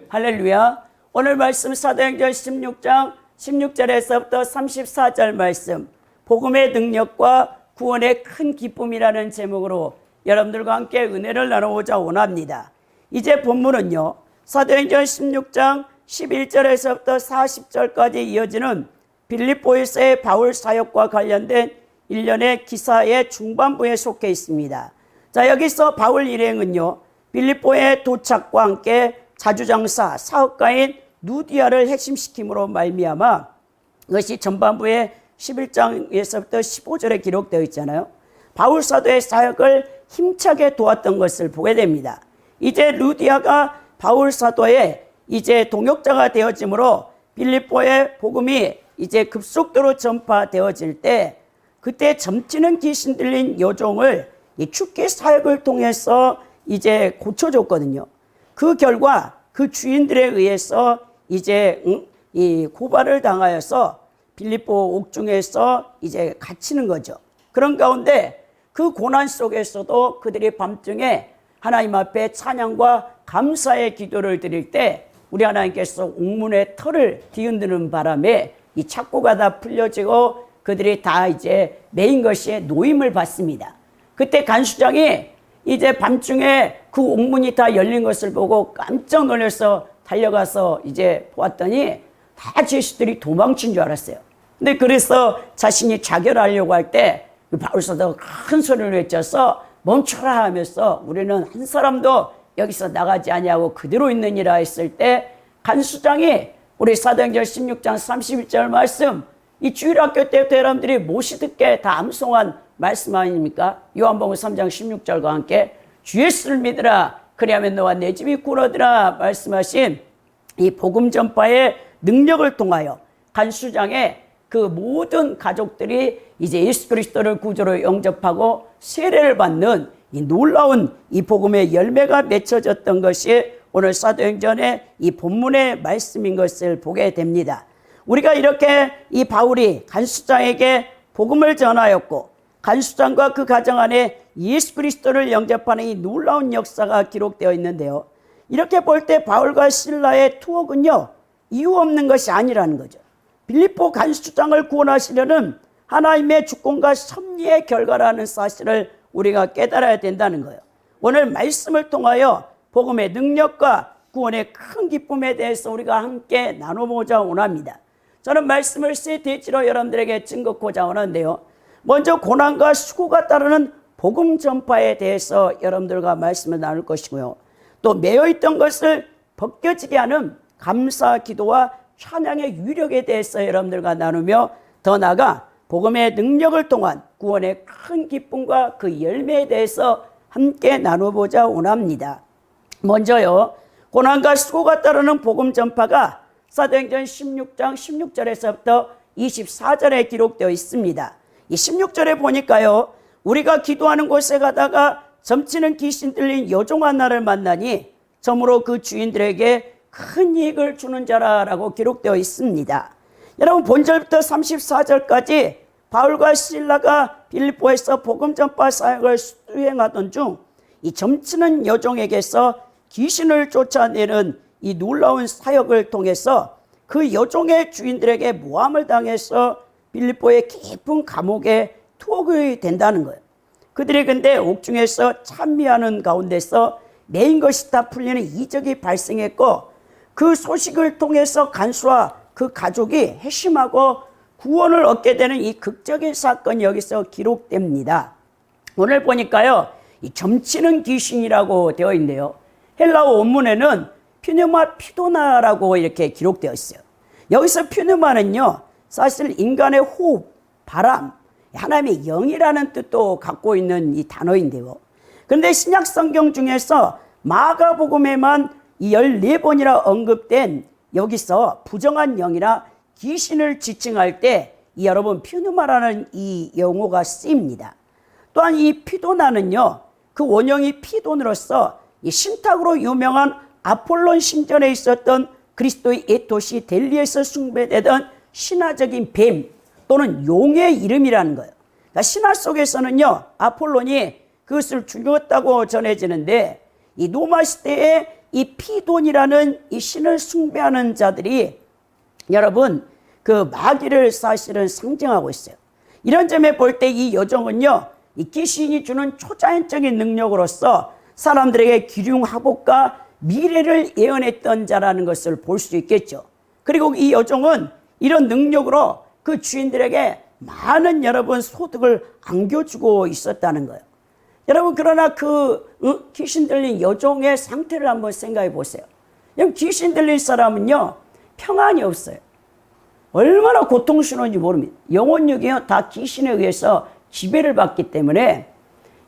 할렐루야. 오늘 말씀 사도행전 16장 16절에서부터 34절 말씀, 복음의 능력과 구원의 큰 기쁨이라는 제목으로 여러분들과 함께 은혜를 나누고자 원합니다. 이제 본문은요, 사도행전 16장 11절에서부터 40절까지 이어지는 빌립보에서의 바울 사역과 관련된 일련의 기사의 중반부에 속해 있습니다. 자, 여기서 바울 일행은요, 빌립보의 도착과 함께 자주장사 사업가인 누디아를 핵심시킴으로 말미암아, 그것이 전반부의 11장에서부터 15절에 기록되어 있잖아요. 바울 사도의 사역을 힘차게 도왔던 것을 보게 됩니다. 이제 루디아가 바울 사도의 이제 동역자가 되어지므로 빌립보의 복음이 이제 급속도로 전파되어질 때, 그때 점치는 귀신 들린 여종을 이 축기 사역을 통해서 이제 고쳐줬거든요. 그 결과 그 주인들에 의해서 이제 이 고발을 당하여서 빌립보 옥중에서 이제 갇히는 거죠. 그런 가운데 그 고난 속에서도 그들이 밤중에 하나님 앞에 찬양과 감사의 기도를 드릴 때 우리 하나님께서 옥문의 털을 뒤흔드는 바람에 이 착고가 다 풀려지고 그들이 다 이제 메인 것이 노임을 받습니다. 그때 간수장이 이제 밤중에 그 옥문이 다 열린 것을 보고 깜짝 놀라서 달려가서 이제 보았더니 다 죄수들이 도망친 줄 알았어요. 근데 그래서 자신이 자결하려고 할 때 바울 사도가 큰 소리를 외쳐서 멈춰라 하면서 우리는 한 사람도 여기서 나가지 아니하고 그대로 있느니라 했을 때, 간수장이 우리 사도행전 16장 31절 말씀, 이 주일학교 때부터 여러분들이 못이 듣게 다 암송한 말씀 아닙니까? 요한복음 3장 16절과 함께 주 예수를 믿으라 그리하면 너와 내 집이 구원하리라 말씀하신 이 복음 전파의 능력을 통하여 간수장의 그 모든 가족들이 이제 예수 그리스도를 구주로 영접하고 세례를 받는 이 놀라운 이 복음의 열매가 맺혀졌던 것이 오늘 사도행전의 이 본문의 말씀인 것을 보게 됩니다. 우리가 이렇게 이 바울이 간수장에게 복음을 전하였고 간수장과 그 가정 안에 예수 그리스도를 영접하는 이 놀라운 역사가 기록되어 있는데요, 이렇게 볼 때 바울과 실라의 투옥은요, 이유 없는 것이 아니라는 거죠. 빌립보 간수장을 구원하시려는 하나님의 주권과 섭리의 결과라는 사실을 우리가 깨달아야 된다는 거예요. 오늘 말씀을 통하여 복음의 능력과 구원의 큰 기쁨에 대해서 우리가 함께 나눠보자 원합니다. 저는 말씀을 세 대지로 여러분들에게 증거하고자 하는데요, 먼저 고난과 수고가 따르는 복음 전파에 대해서 여러분들과 말씀을 나눌 것이고요, 또 매여있던 것을 벗겨지게 하는 감사 기도와 찬양의 위력에 대해서 여러분들과 나누며, 더 나아가 복음의 능력을 통한 구원의 큰 기쁨과 그 열매에 대해서 함께 나눠보자 원합니다. 먼저요, 고난과 수고가 따르는 복음 전파가 사도행전 16장 16절에서부터 24절에 기록되어 있습니다. 이 16절에 보니까요, 우리가 기도하는 곳에 가다가 점치는 귀신 들린 여종 하나를 만나니 점으로 그 주인들에게 큰 이익을 주는 자라라고 기록되어 있습니다. 여러분, 본절부터 34절까지 바울과 실라가 빌립보에서 복음 전파 사역을 수행하던 중 이 점치는 여종에게서 귀신을 쫓아내는 이 놀라운 사역을 통해서 그 여종의 주인들에게 모함을 당해서 빌립보의 깊은 감옥에 투옥이 된다는 거예요. 그들이 근데 옥중에서 찬미하는 가운데서 메인 것이 다 풀리는 이적이 발생했고, 그 소식을 통해서 간수와 그 가족이 회심하고 구원을 얻게 되는 이 극적인 사건이 여기서 기록됩니다. 오늘 보니까요, 이 점치는 귀신이라고 되어 있는데요, 헬라어 원문에는 퓨뉴마 피도나라고 이렇게 기록되어 있어요. 여기서 퓨뉴마는요, 사실 인간의 호흡, 바람, 하나님의 영이라는 뜻도 갖고 있는 이 단어인데요, 그런데 신약 성경 중에서 마가복음에만 이 14번이나 언급된 여기서 부정한 영이나 귀신을 지칭할 때 이 여러분 퓨누마라는 이 용어가 쓰입니다. 또한 이 피도나는요, 그 원형이 피돈으로서 이 신탁으로 유명한 아폴론 신전에 있었던 그리스도의 옛 도시 델리에서 숭배되던 신화적인 뱀 또는 용의 이름이라는 거예요. 그러니까 신화 속에서는요, 아폴론이 그것을 죽였다고 전해지는데, 이 로마 시대에 이 피돈이라는 이 신을 숭배하는 자들이 여러분 그 마귀를 사실은 상징하고 있어요. 이런 점에 볼 때 이 여종은요, 이 귀신이 주는 초자연적인 능력으로서 사람들에게 기륭하복과 미래를 예언했던 자라는 것을 볼 수 있겠죠. 그리고 이 여종은 이런 능력으로 그 주인들에게 많은 여러분 소득을 안겨주고 있었다는 거예요. 여러분 그러나 그 귀신 들린 여종의 상태를 한번 생각해 보세요. 귀신 들린 사람은요 평안이 없어요. 얼마나 고통스러운지 모릅니다. 영혼육이요 다 귀신에 의해서 지배를 받기 때문에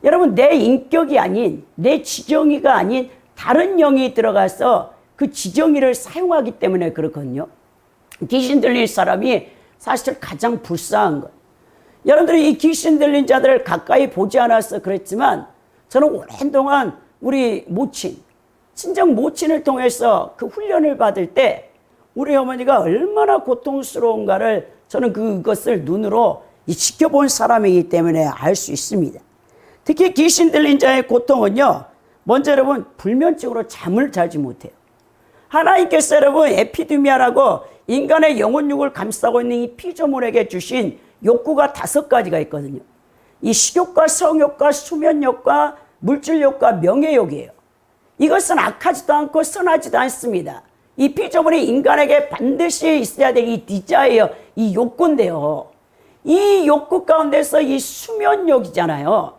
여러분 내 인격이 아닌 내 지정의가 아닌 다른 영이 들어가서 그 지정의를 사용하기 때문에 그렇거든요. 귀신 들린 사람이 사실 가장 불쌍한 거예요. 여러분들이 이 귀신 들린 자들을 가까이 보지 않아서 그랬지만 저는 오랜 동안 우리 모친, 친정 모친을 통해서 그 훈련을 받을 때 우리 어머니가 얼마나 고통스러운가를 저는 그것을 눈으로 지켜본 사람이기 때문에 알 수 있습니다. 특히 귀신 들린 자의 고통은요, 먼저 여러분 불면증으로 잠을 자지 못해요. 하나님께서 여러분 에피드미아라고 인간의 영혼육을 감싸고 있는 이 피조물에게 주신 욕구가 5가지가 있거든요. 이 식욕과 성욕과 수면욕과 물질욕과 명예욕이에요. 이것은 악하지도 않고 선하지도 않습니다. 이 피조물이 인간에게 반드시 있어야 될 이 디자이어, 이 욕구인데요. 이 욕구 가운데서 이 수면욕이잖아요.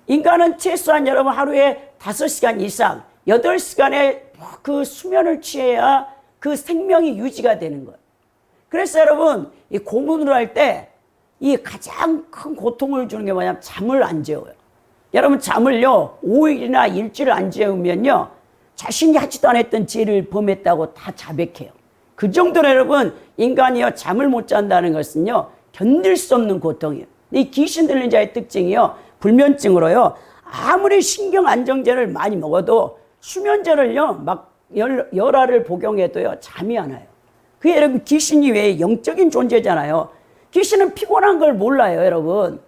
인간은 최소한 여러분 하루에 5시간 이상 8시간의 그 수면을 취해야 그 생명이 유지가 되는 거예요. 그래서 여러분 이 고문을 할 때 이 가장 큰 고통을 주는 게 뭐냐면 잠을 안 재워요. 여러분 잠을요 5일이나 일주일 안 재우면요 자신이 하지도 않았던 죄를 범했다고 다 자백해요. 그 정도로 여러분 인간이요 잠을 못 잔다는 것은요 견딜 수 없는 고통이에요. 이 귀신 들린 자의 특징이요 불면증으로요 아무리 신경 안정제를 많이 먹어도 수면제를요 막 열알을 복용해도요 잠이 안 와요. 그게 여러분 귀신이 왜 영적인 존재잖아요. 귀신은 피곤한 걸 몰라요, 여러분.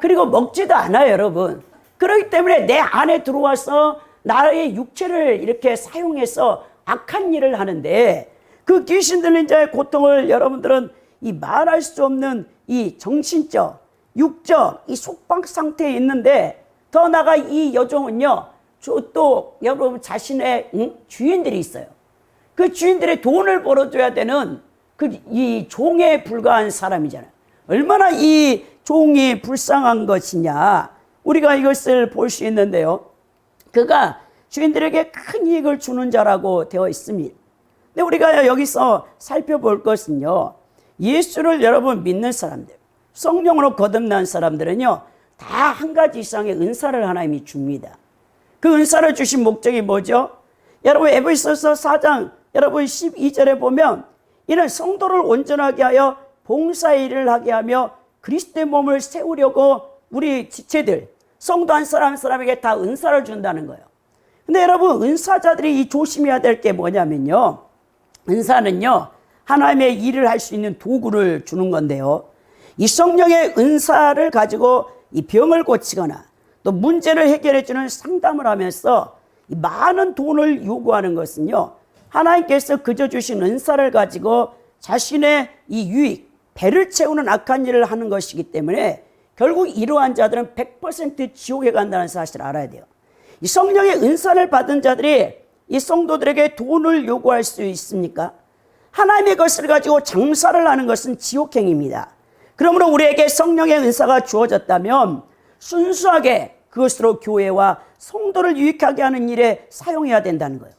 그리고 먹지도 않아요, 여러분. 그렇기 때문에 내 안에 들어와서 나의 육체를 이렇게 사용해서 악한 일을 하는데 그 귀신 들린 자의 고통을 여러분들은 이 말할 수 없는 이 정신적, 육적, 이 속박 상태에 있는데 더 나아가 이 여종은요, 또 여러분 자신의 주인들이 있어요. 그 주인들의 돈을 벌어줘야 되는 이 종에 불과한 사람이잖아요. 얼마나 이 종이 불쌍한 것이냐. 우리가 이것을 볼 수 있는데요. 그가 주인들에게 큰 이익을 주는 자라고 되어 있습니다. 근데 우리가 여기서 살펴볼 것은요. 예수를 여러분 믿는 사람들, 성령으로 거듭난 사람들은요. 다 한 가지 이상의 은사를 하나님이 줍니다. 그 은사를 주신 목적이 뭐죠? 여러분 에베소서 4장 여러분 12절에 보면 이는 성도를 온전하게 하여 봉사의 일을 하게 하며 그리스도의 몸을 세우려고 우리 지체들 성도 한 사람 한 사람에게 다 은사를 준다는 거예요. 근데 여러분 은사자들이 이 조심해야 될 게 뭐냐면요. 은사는요 하나님의 일을 할 수 있는 도구를 주는 건데요. 이 성령의 은사를 가지고 이 병을 고치거나 또 문제를 해결해 주는 상담을 하면서 이 많은 돈을 요구하는 것은요. 하나님께서 그저 주신 은사를 가지고 자신의 이 유익, 배를 채우는 악한 일을 하는 것이기 때문에 결국 이러한 자들은 100% 지옥에 간다는 사실을 알아야 돼요. 이 성령의 은사를 받은 자들이 이 성도들에게 돈을 요구할 수 있습니까? 하나님의 것을 가지고 장사를 하는 것은 지옥행입니다. 그러므로 우리에게 성령의 은사가 주어졌다면 순수하게 그것으로 교회와 성도를 유익하게 하는 일에 사용해야 된다는 거예요.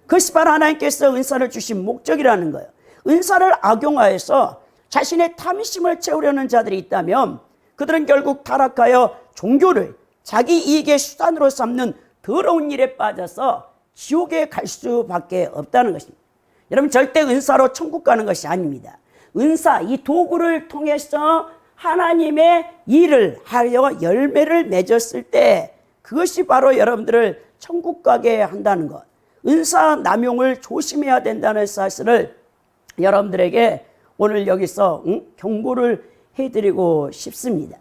그것이 바로 하나님께서 은사를 주신 목적이라는 거예요. 은사를 악용하여서 자신의 탐심을 채우려는 자들이 있다면 그들은 결국 타락하여 종교를 자기 이익의 수단으로 삼는 더러운 일에 빠져서 지옥에 갈 수밖에 없다는 것입니다. 여러분 절대 은사로 천국 가는 것이 아닙니다. 은사, 이 도구를 통해서 하나님의 일을 하여 열매를 맺었을 때 그것이 바로 여러분들을 천국 가게 한다는 것. 은사 남용을 조심해야 된다는 사실을 여러분들에게 오늘 여기서 경고를 해드리고 싶습니다.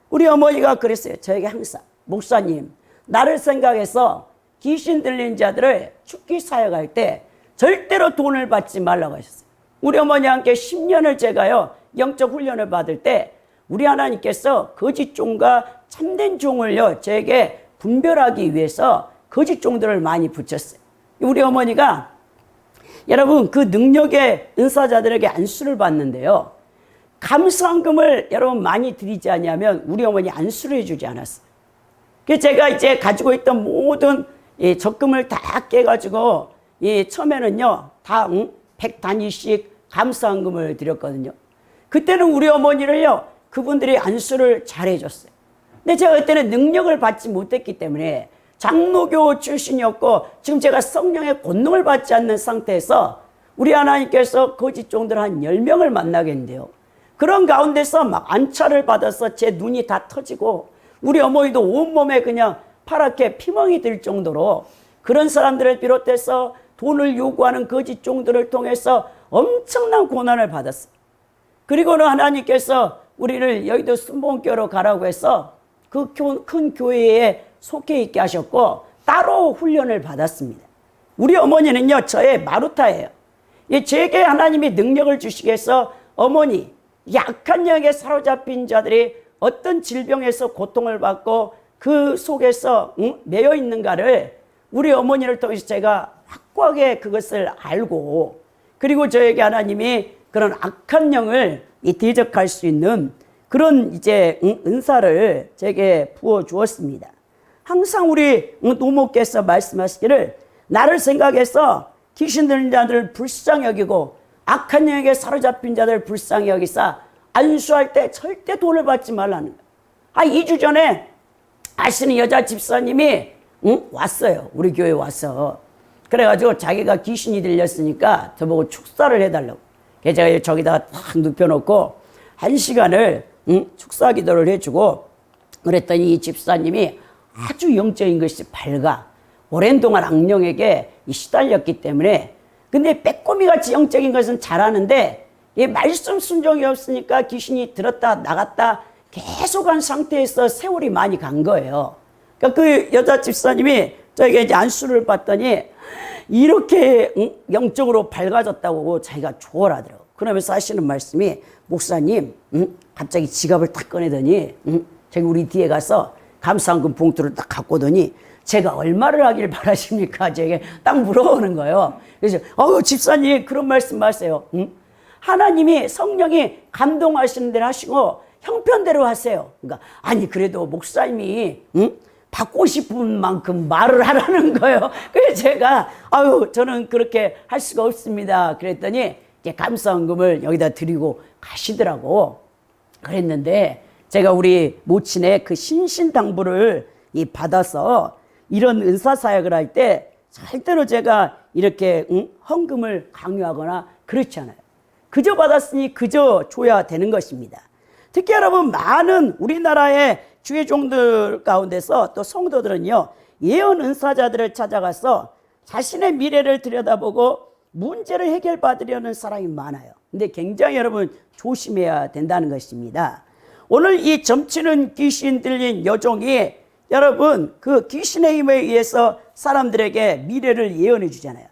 우리 어머니가 그랬어요. 저에게 항상 목사님 나를 생각해서 귀신 들린 자들을 죽기 사역할 때 절대로 돈을 받지 말라고 하셨어요. 우리 어머니와 함께 10년을 제가요 영적 훈련을 받을 때 우리 하나님께서 거짓 종과 참된 종을요 저에게 분별하기 위해서 거짓 종들을 많이 붙였어요. 우리 어머니가 여러분 그 능력의 은사자들에게 안수를 받는데요, 감사금을 여러분 많이 드리지 않냐면 우리 어머니 안수를 해주지 않았어요. 그래서 제가 이제 가지고 있던 모든 적금을 다 깨가지고 처음에는요 다 100단위씩 감사금을 드렸거든요. 그때는 우리 어머니를요 그분들이 안수를 잘 해줬어요. 근데 제가 그때는 능력을 받지 못했기 때문에 장로교 출신이었고 지금 제가 성령의 권능을 받지 않는 상태에서 우리 하나님께서 거짓 종들 한 10명을 만나겠는데요, 그런 가운데서 막 안차를 받아서 제 눈이 다 터지고 우리 어머니도 온몸에 그냥 파랗게 피멍이 들 정도로 그런 사람들을 비롯해서 돈을 요구하는 거짓 종들을 통해서 엄청난 고난을 받았어요. 그리고는 하나님께서 우리를 여의도 순복음교로 가라고 해서 그 큰 교회에 속해 있게 하셨고 따로 훈련을 받았습니다. 우리 어머니는요 저의 마루타예요. 제게 하나님이 능력을 주시기 위해서 어머니, 약한 영에 사로잡힌 자들이 어떤 질병에서 고통을 받고 그 속에서 매여 있는가를 우리 어머니를 통해서 제가 확고하게 그것을 알고, 그리고 저에게 하나님이 그런 악한 영을 대적할 수 있는 그런 이제 은사를 제게 부어 주었습니다. 항상 우리 노모께서 말씀하시기를 나를 생각해서 귀신 들린 자들을 불쌍히 여기고 악한 영에게 사로잡힌 자들을 불쌍히 여기사 안수할 때 절대 돈을 받지 말라는 거예요. 2주 전에 아시는 여자 집사님이 왔어요. 우리 교회에 와서. 그래가지고 자기가 귀신이 들렸으니까 저보고 축사를 해달라고. 그래서 제가 저기다가 딱 눕혀놓고 1시간을 축사 기도를 해주고 그랬더니 이 집사님이 아주 영적인 것이 밝아. 오랜 동안 악령에게 시달렸기 때문에, 근데 빼꼼이같이 영적인 것은 잘하는데 이 말씀 순종이 없으니까 귀신이 들었다 나갔다 계속한 상태에서 세월이 많이 간 거예요. 그러니까 그 여자 집사님이 저에게 이제 안수를 받더니 이렇게 영적으로 밝아졌다고 자기가 조언하더라고요. 그러면서 하시는 말씀이, 목사님, 갑자기 지갑을 딱 꺼내더니 저기 우리 뒤에 가서 감사한금 봉투를 딱 갖고 오더니 제가 얼마를 하길 바라십니까? 제게 딱 물어보는 거예요. 그래서 집사님 그런 말씀 마세요. 하나님이 성령이 감동하시는 대로 하시고 형편대로 하세요. 그러니까 아니 그래도 목사님이 받고 싶은 만큼 말을 하라는 거예요. 그래서 제가 저는 그렇게 할 수가 없습니다. 그랬더니 이제 감사한금을 여기다 드리고 가시더라고. 그랬는데 제가 우리 모친의 그 신신당부를 받아서 이런 은사사역을 할 때 절대로 제가 이렇게 헌금을 강요하거나 그렇지 않아요. 그저 받았으니 그저 줘야 되는 것입니다. 특히 여러분 많은 우리나라의 주의 종들 가운데서 또 성도들은요 예언 은사자들을 찾아가서 자신의 미래를 들여다보고 문제를 해결받으려는 사람이 많아요. 근데 굉장히 여러분 조심해야 된다는 것입니다. 오늘 이 점치는 귀신 들린 여종이 여러분 그 귀신의 힘에 의해서 사람들에게 미래를 예언해 주잖아요.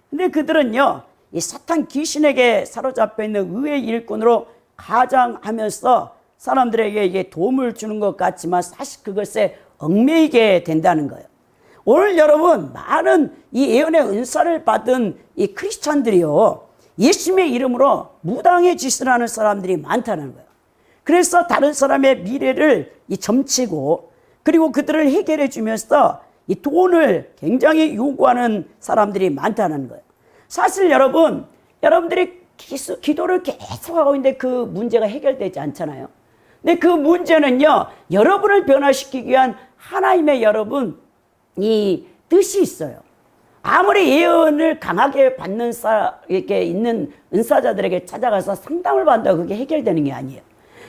근데 그들은요 이 사탄 귀신에게 사로잡혀 있는 의의 일꾼으로 가장하면서 사람들에게 이게 도움을 주는 것 같지만 사실 그것에 얽매이게 된다는 거예요. 오늘 여러분 많은 이 예언의 은사를 받은 이 크리스찬들이요 예수님의 이름으로 무당의 짓을 하는 사람들이 많다는 거예요. 그래서 다른 사람의 미래를 점치고 그리고 그들을 해결해 주면서 이 돈을 굉장히 요구하는 사람들이 많다는 거예요. 사실 여러분들이 기도를 계속하고 있는데 그 문제가 해결되지 않잖아요. 근데 그 문제는요 여러분을 변화시키기 위한 하나님의 이 뜻이 있어요. 아무리 예언을 강하게 받는 이렇게 있는 은사자들에게 찾아가서 상담을 받는다고 그게 해결되는 게 아니에요.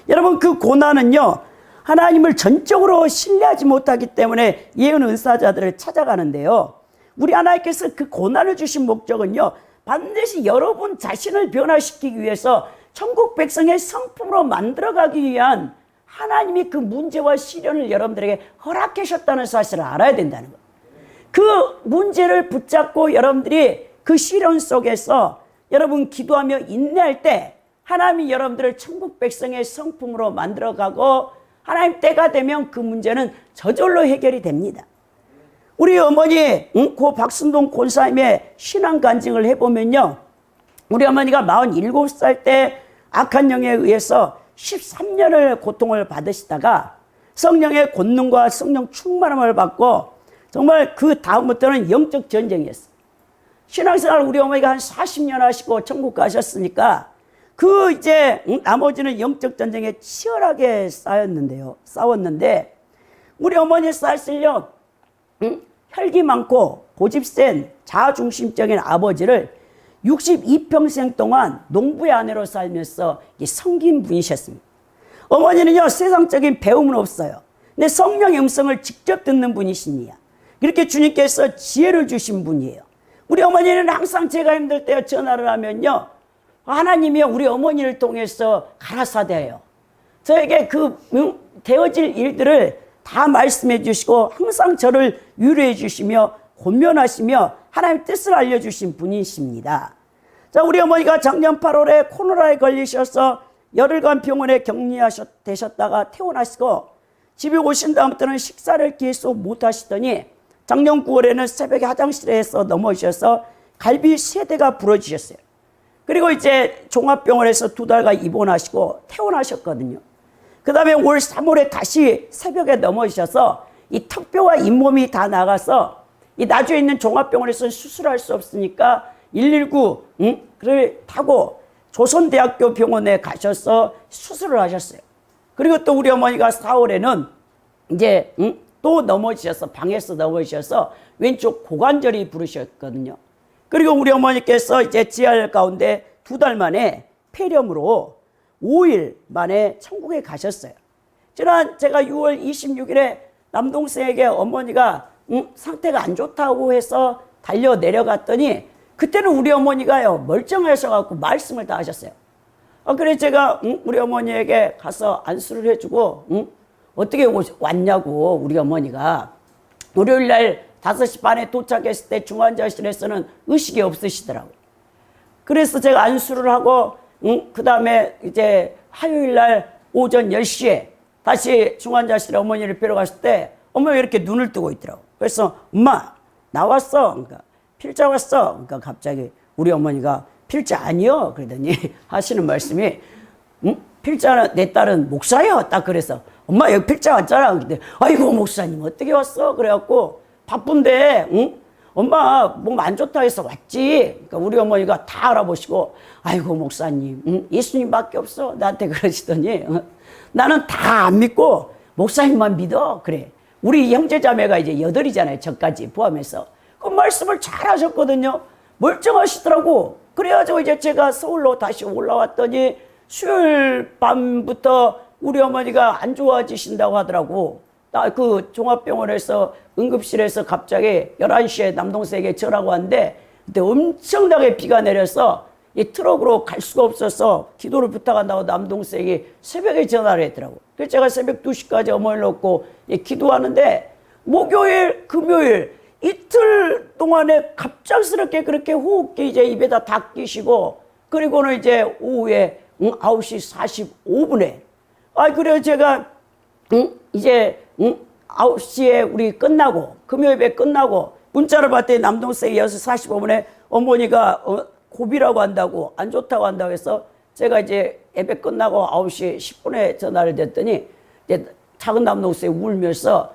여러분 그 고난은요 하나님을 전적으로 신뢰하지 못하기 때문에 예언 은사자들을 찾아가는데요, 우리 하나님께서 그 고난을 주신 목적은요 반드시 여러분 자신을 변화시키기 위해서 천국 백성의 성품으로 만들어가기 위한 하나님이 그 문제와 시련을 여러분들에게 허락하셨다는 사실을 알아야 된다는 거예요. 그 문제를 붙잡고 여러분들이 그 시련 속에서 여러분 기도하며 인내할 때 하나님이 여러분들을 천국 백성의 성품으로 만들어가고 하나님 때가 되면 그 문제는 저절로 해결이 됩니다. 우리 어머니 고 박순동 권사님의 신앙 간증을 해보면요, 우리 어머니가 47살 때 악한 영에 의해서 13년을 고통을 받으시다가 성령의 권능과 성령 충만함을 받고 정말 그 다음부터는 영적 전쟁이었어요. 신앙생활 우리 어머니가 한 40년 하시고 천국 가셨으니까 그 이제 나머지는 영적 전쟁에 치열하게 싸웠는데 우리 어머니 쌀쓸려 혈기 많고 고집 센 자아중심적인 아버지를 62평생 동안 농부의 아내로 살면서 섬긴 분이셨습니다. 어머니는요, 세상적인 배움은 없어요. 근데 성령의 음성을 직접 듣는 분이십니다. 이렇게 주님께서 지혜를 주신 분이에요. 우리 어머니는 항상 제가 힘들 때 전화를 하면요, 하나님이 우리 어머니를 통해서 가라사대해요. 저에게 그 되어질 일들을 다 말씀해 주시고 항상 저를 위로해 주시며 권면하시며 하나님의 뜻을 알려주신 분이십니다. 자, 우리 어머니가 작년 8월에 코로나에 걸리셔서 열흘간 병원에 격리되셨다가 퇴원하시고 집에 오신 다음부터는 식사를 계속 못 하시더니 작년 9월에는 새벽에 화장실에서 넘어지셔서 갈비 3대가 부러지셨어요. 그리고 이제 종합병원에서 2달간 입원하시고 퇴원하셨거든요. 그 다음에 올 3월에 다시 새벽에 넘어지셔서 이 턱뼈와 잇몸이 다 나가서 이 나주에 있는 종합병원에서는 수술할 수 없으니까 119를 타고 조선대학교 병원에 가셔서 수술을 하셨어요. 그리고 또 우리 어머니가 4월에는 이제 또 넘어지셔서 방에서 넘어지셔서 왼쪽 고관절이 부르셨거든요. 그리고 우리 어머니께서 이제 지할 가운데 2달 만에 폐렴으로 5일 만에 천국에 가셨어요. 지난 제가 6월 26일에 남동생에게 어머니가 상태가 안 좋다고 해서 달려 내려갔더니 그때는 우리 어머니가요 멀쩡하셔갖고 말씀을 다 하셨어요. 그래 제가 우리 어머니에게 가서 안수를 해주고 어떻게 왔냐고 우리 어머니가 월요일날 5시 반에 도착했을 때 중환자실에서는 의식이 없으시더라고요. 그래서 제가 안수를 하고 그 다음에 이제 화요일날 오전 10시에 다시 중환자실에 어머니를 뵈러 갔을 때 어머니가 이렇게 눈을 뜨고 있더라고요. 그래서 엄마 나왔어. 그러니까 필자 왔어. 그러니까 갑자기 우리 어머니가 필자 아니요. 그러더니 하시는 말씀이 필자는 내 딸은 목사요. 딱 그래서 엄마 여기 필자 왔잖아. 근데 아이고 목사님 어떻게 왔어? 그래갖고 바쁜데 엄마 몸 안 좋다 해서 왔지. 그러니까 우리 어머니가 다 알아보시고 아이고 목사님 예수님밖에 없어 나한테 그러시더니 나는 다 안 믿고 목사님만 믿어. 그래. 우리 형제자매가 이제 8이잖아요. 저까지 포함해서. 그 말씀을 잘 하셨거든요. 멀쩡하시더라고. 그래가지고 이제 제가 서울로 다시 올라왔더니 수요일 밤부터 우리 어머니가 안 좋아지신다고 하더라고. 나 그 종합병원에서 응급실에서 갑자기 11시에 남동생에게 전화가 왔는데 그때 엄청나게 비가 내려서 이 트럭으로 갈 수가 없어서 기도를 부탁한다고 남동생이 새벽에 전화를 했더라고. 그래서 제가 새벽 2시까지 어머니를 놓고 기도하는데 목요일, 금요일 이틀 동안에 갑작스럽게 그렇게 호흡기 이제 입에다 다 끼시고 그리고는 이제 오후에 9시 45분에 그래서 제가 이제 9시에 우리 끝나고 금요일에 끝나고 문자를 봤더니 남동생이 6시 45분에 어머니가 고비라고 한다고 안 좋다고 한다고 해서 제가 이제 예배 끝나고 9시 10분에 전화를 됐더니 이제 작은 남동생이 울면서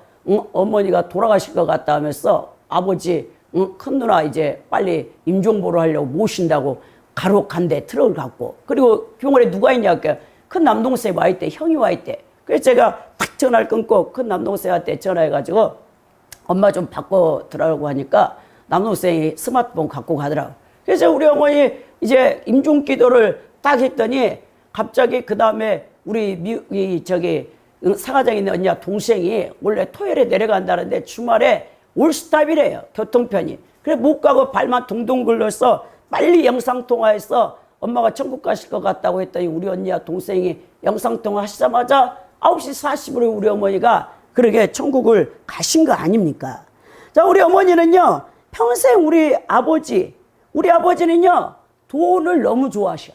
어머니가 돌아가실 것 같다 하면서 아버지 큰 누나 이제 빨리 임종보로 하려고 모신다고 가로 간대 트럭을 갖고 그리고 병원에 누가 있냐니까 큰 남동생이 와 있대 형이 와 있대. 그래서 제가 탁 전화를 끊고 큰 남동생한테 전화해가지고 엄마 좀 바꿔드라고 하니까 남동생이 스마트폰 갖고 가더라고. 그래서 우리 어머니 이제 임종기도를 딱 했더니 갑자기 그 다음에 우리 사가장에 있는 언니야 동생이 원래 토요일에 내려간다는데 주말에 올스탑이래요. 교통편이. 그래 못 가고 발만 동동 굴러서 빨리 영상통화해서 엄마가 천국 가실 것 같다고 했더니 우리 언니야 동생이 영상통화 하시자마자 9시 40분에 우리 어머니가 그러게 천국을 가신 거 아닙니까? 자, 우리 어머니는요, 평생 우리 아버지는요, 돈을 너무 좋아하셔.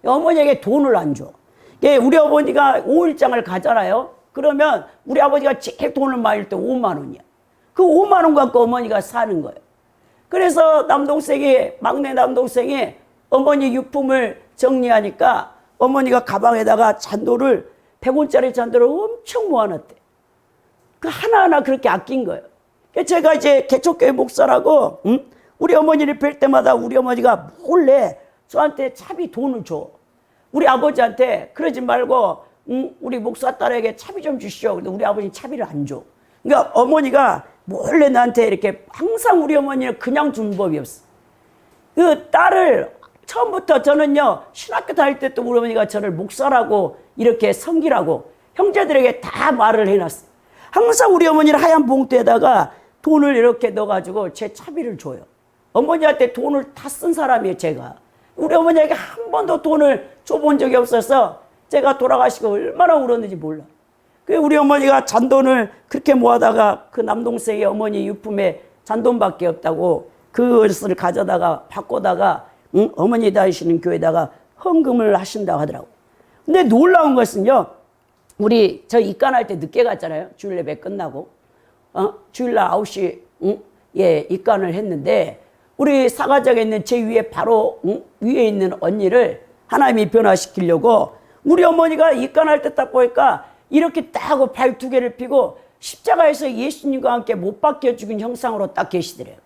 어머니에게 돈을 안 줘. 우리 어머니가 5일장을 가잖아요. 그러면 우리 아버지가 제일 돈을 많이 줄 때 5만 원이야. 그 5만 원 갖고 어머니가 사는 거예요. 그래서 막내 남동생이 어머니 유품을 정리하니까 어머니가 가방에다가 100원짜리 잔도를 엄청 모아놨대. 그 하나하나 그렇게 아낀 거예요. 제가 이제 개척교회 목사라고, 우리 어머니를 뵐 때마다 우리 어머니가 몰래 저한테 차비 돈을 줘. 우리 아버지한테 그러지 말고, 우리 목사 딸에게 차비 좀 주시오. 근데 우리 아버지는 차비를 안 줘. 그러니까 어머니가 몰래 나한테 이렇게 항상 우리 어머니는 그냥 준 법이 없어. 그 딸을 처음부터 저는요, 신학교 다닐 때 또 우리 어머니가 저를 목사라고 이렇게 섬기라고 형제들에게 다 말을 해놨어요. 항상 우리 어머니는 하얀 봉투에다가 돈을 이렇게 넣어가지고 제 차비를 줘요. 어머니한테 돈을 다 쓴 사람이에요, 제가. 우리 어머니에게 한 번도 돈을 줘본 적이 없어서 제가 돌아가시고 얼마나 울었는지 몰라. 우리 어머니가 잔돈을 그렇게 모아다가 그 남동생이 어머니 유품에 잔돈밖에 없다고 그것을 가져다가 바꿔다가 어머니 다니시는 교회에다가 헌금을 하신다고 하더라고. 근데 놀라운 것은요, 저 입간할 때 늦게 갔잖아요. 주일 예배 끝나고. 주일날 9시, 입간을 했는데, 우리 사가정에 있는 제 위에 바로, 위에 있는 언니를 하나님이 변화시키려고 우리 어머니가 입간할 때 딱 보니까 이렇게 딱 하고 발 2개를 펴고 십자가에서 예수님과 함께 못 박혀 죽은 형상으로 딱 계시더래요.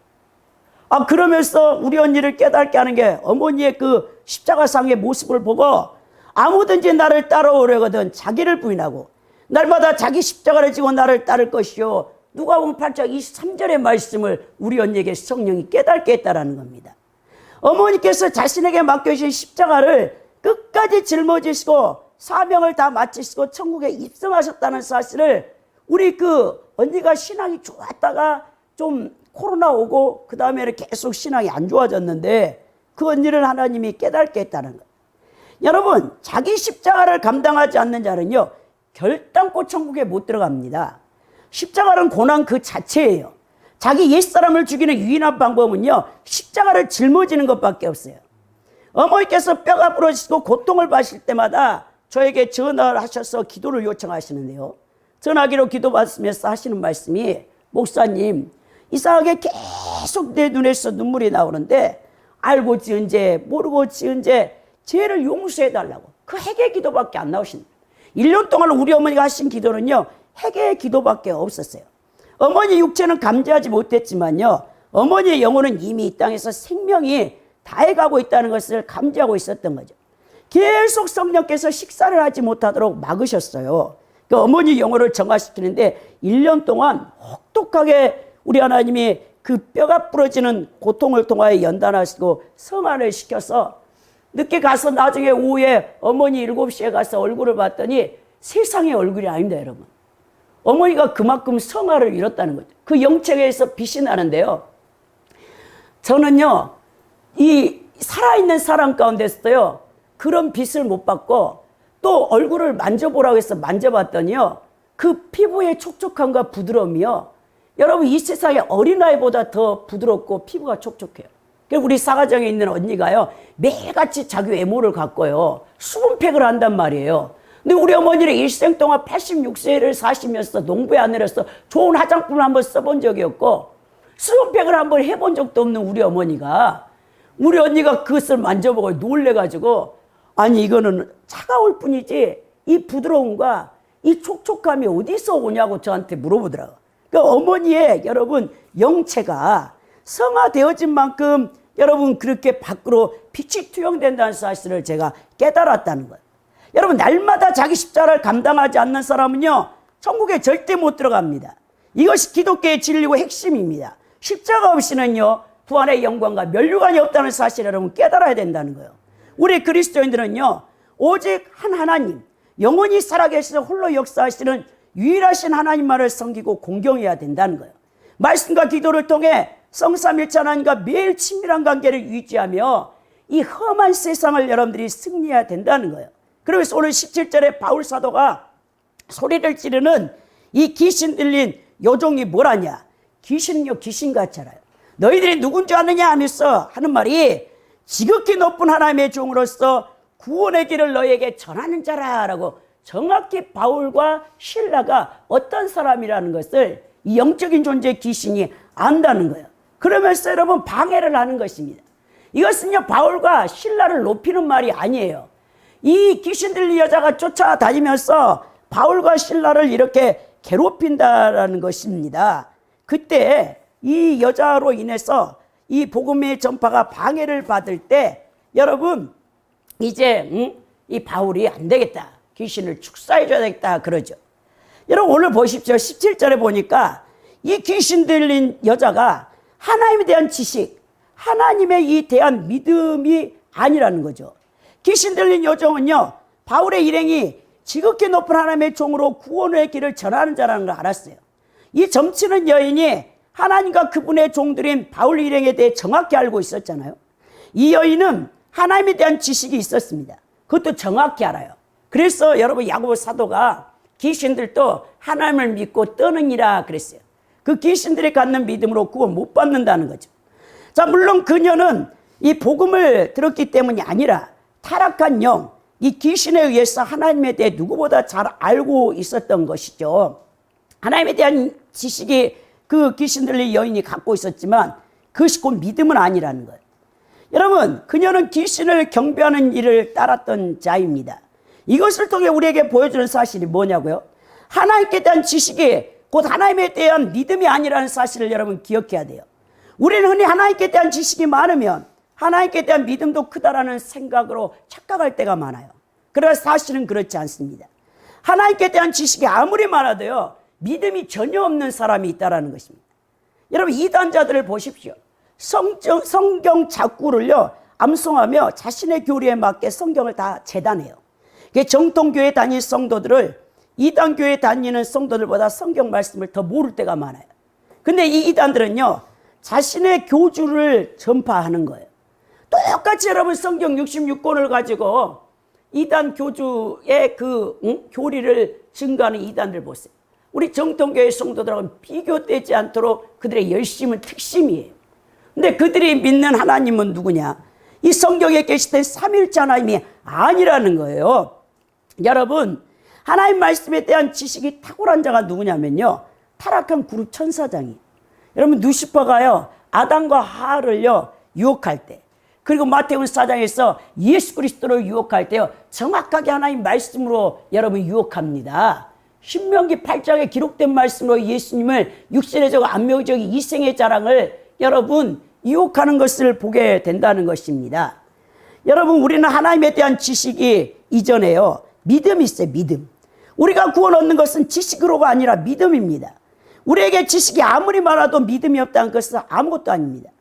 그러면서 우리 언니를 깨닫게 하는 게 어머니의 그 십자가상의 모습을 보고 아무든지 나를 따라오려거든 자기를 부인하고 날마다 자기 십자가를 지고 나를 따를 것이요. 누가복음 8장 23절의 말씀을 우리 언니에게 성령이 깨닫게 했다라는 겁니다. 어머니께서 자신에게 맡겨주신 십자가를 끝까지 짊어지시고 사명을 다 마치시고 천국에 입성하셨다는 사실을 우리 그 언니가 신앙이 좋았다가 좀 코로나 오고 그 다음에는 계속 신앙이 안 좋아졌는데 그 언니를 하나님이 깨닫게 했다는 것. 여러분, 자기 십자가를 감당하지 않는 자는요, 결단코 천국에 못 들어갑니다. 십자가는 고난 그 자체예요. 자기 옛사람을 죽이는 유일한 방법은요, 십자가를 짊어지는 것밖에 없어요. 어머니께서 뼈가 부러지시고 고통을 받으실 때마다 저에게 전화를 하셔서 기도를 요청하시는데요. 전화기로 기도받으면서 하시는 말씀이, 목사님, 이상하게 계속 내 눈에서 눈물이 나오는데 알고 지은 죄 모르고 지은 죄 죄를 용서해달라고. 그 회개 기도밖에 안 나오신다. 1년 동안 우리 어머니가 하신 기도는요, 회개의 기도밖에 없었어요. 어머니 육체는 감지하지 못했지만요, 어머니의 영혼은 이미 이 땅에서 생명이 다해가고 있다는 것을 감지하고 있었던 거죠. 계속 성령께서 식사를 하지 못하도록 막으셨어요. 그 어머니 영혼을 정화시키는데 1년 동안 혹독하게 우리 하나님이 그 뼈가 부러지는 고통을 통하여 연단하시고 성화를 시켜서 늦게 가서 나중에 오후에 어머니 7시에 가서 얼굴을 봤더니 세상의 얼굴이 아닙니다, 여러분. 어머니가 그만큼 성화를 이뤘다는 거죠. 그 영책에서 빛이 나는데요. 저는요, 이 살아있는 사람 가운데서도요, 그런 빛을 못 받고 또 얼굴을 만져보라고 해서 만져봤더니요, 그 피부의 촉촉함과 부드러움이요, 여러분 이 세상에 어린아이보다 더 부드럽고 피부가 촉촉해요. 우리 사가정에 있는 언니가요, 매일같이 자기 외모를 갖고요, 수분팩을 한단 말이에요. 근데 우리 어머니는 일생 동안 86세를 사시면서 농부에 안 내려서 좋은 화장품을 한번 써본 적이 없고 수분팩을 한번 해본 적도 없는 우리 어머니가, 우리 언니가 그것을 만져보고 놀래가지고, 아니 이거는 차가울 뿐이지 이 부드러움과 이 촉촉함이 어디서 오냐고 저한테 물어보더라고요. 그러니까 어머니의 여러분 영체가 성화되어진 만큼 여러분 그렇게 밖으로 빛이 투영된다는 사실을 제가 깨달았다는 거예요. 여러분, 날마다 자기 십자가를 감당하지 않는 사람은요, 천국에 절대 못 들어갑니다. 이것이 기독교의 진리고 핵심입니다. 십자가 없이는요, 부활의 영광과 면류관이 없다는 사실을 여러분 깨달아야 된다는 거예요. 우리 그리스도인들은요, 오직 한 하나님, 영원히 살아계시는 홀로 역사하시는 유일하신 하나님만을 섬기고 공경해야 된다는 거예요. 말씀과 기도를 통해 성삼일체 하나님과 매일 친밀한 관계를 유지하며 이 험한 세상을 여러분들이 승리해야 된다는 거예요. 그래서 오늘 17절에 바울 사도가 소리를 지르는 이 귀신 들린 요종이 뭐라냐? 귀신은요 귀신같이 알아요. 너희들이 누군 줄 아느냐 하면서 하는 말이 지극히 높은 하나님의 종으로서 구원의 길을 너희에게 전하는 자라라고 정확히 바울과 실라가 어떤 사람이라는 것을 이 영적인 존재 귀신이 안다는 거예요. 그러면서 여러분 방해를 하는 것입니다. 이것은요 바울과 실라를 높이는 말이 아니에요. 이 귀신 들린 여자가 쫓아다니면서 바울과 실라를 이렇게 괴롭힌다라는 것입니다. 그때 이 여자로 인해서 이 복음의 전파가 방해를 받을 때 여러분 이제 이 바울이 안 되겠다. 귀신을 축사해 줘야 되겠다 그러죠. 여러분 오늘 보십시오. 17절에 보니까 이 귀신 들린 여자가 하나님에 대한 지식, 하나님에 이 대한 믿음이 아니라는 거죠. 귀신 들린 여종은요 바울의 일행이 지극히 높은 하나님의 종으로 구원의 길을 전하는 자라는 걸 알았어요. 이 점치는 여인이 하나님과 그분의 종들인 바울 일행에 대해 정확히 알고 있었잖아요. 이 여인은 하나님에 대한 지식이 있었습니다. 그것도 정확히 알아요. 그래서 여러분 야고보 사도가 귀신들도 하나님을 믿고 떠느니라 그랬어요. 그 귀신들이 갖는 믿음으로 구원 못 받는다는 거죠. 자, 물론 그녀는 이 복음을 들었기 때문이 아니라 타락한 영, 이 귀신에 의해서 하나님에 대해 누구보다 잘 알고 있었던 것이죠. 하나님에 대한 지식이 그 귀신 들린 여인이 갖고 있었지만 그것이 곧 믿음은 아니라는 거예요. 여러분, 그녀는 귀신을 경배하는 일을 따랐던 자입니다. 이것을 통해 우리에게 보여주는 사실이 뭐냐고요? 하나님께 대한 지식이 곧 하나님에 대한 믿음이 아니라는 사실을 여러분 기억해야 돼요. 우리는 흔히 하나님께 대한 지식이 많으면 하나님께 대한 믿음도 크다라는 생각으로 착각할 때가 많아요. 그러나 사실은 그렇지 않습니다. 하나님께 대한 지식이 아무리 많아도요 믿음이 전혀 없는 사람이 있다는 것입니다. 여러분 이단자들을 보십시오. 성경 작구를요 암송하며 자신의 교리에 맞게 성경을 다 재단해요. 정통교회 다니는 성도들을 이단교회 다니는 성도들보다 성경 말씀을 더 모를 때가 많아요. 근데 이 이단들은요 자신의 교주를 전파하는 거예요. 똑같이 여러분 성경 66권을 가지고 이단 교주의 교리를 증거하는 이단들 보세요. 우리 정통교회 성도들하고는 비교되지 않도록 그들의 열심은 특심이에요. 근데 그들이 믿는 하나님은 누구냐? 이 성경에 계시던 삼위일체 하나님이 아니라는 거예요. 여러분 하나님 말씀에 대한 지식이 탁월한 자가 누구냐면요 타락한 그룹 천사장이 여러분 누시퍼가요 아담과 하와를요 유혹할 때 그리고 마태복음 4장에서 예수 그리스도를 유혹할 때요 정확하게 하나님 말씀으로 여러분 유혹합니다. 신명기 8장에 기록된 말씀으로 예수님을 육신의 적 안묘적 이생의 자랑을 여러분 유혹하는 것을 보게 된다는 것입니다. 여러분 우리는 하나님에 대한 지식이 이전에요 믿음이 있어요. 믿음. 우리가 구원 얻는 것은 지식으로가 아니라 믿음입니다. 우리에게 지식이 아무리 많아도 믿음이 없다는 것은 아무것도 아닙니다.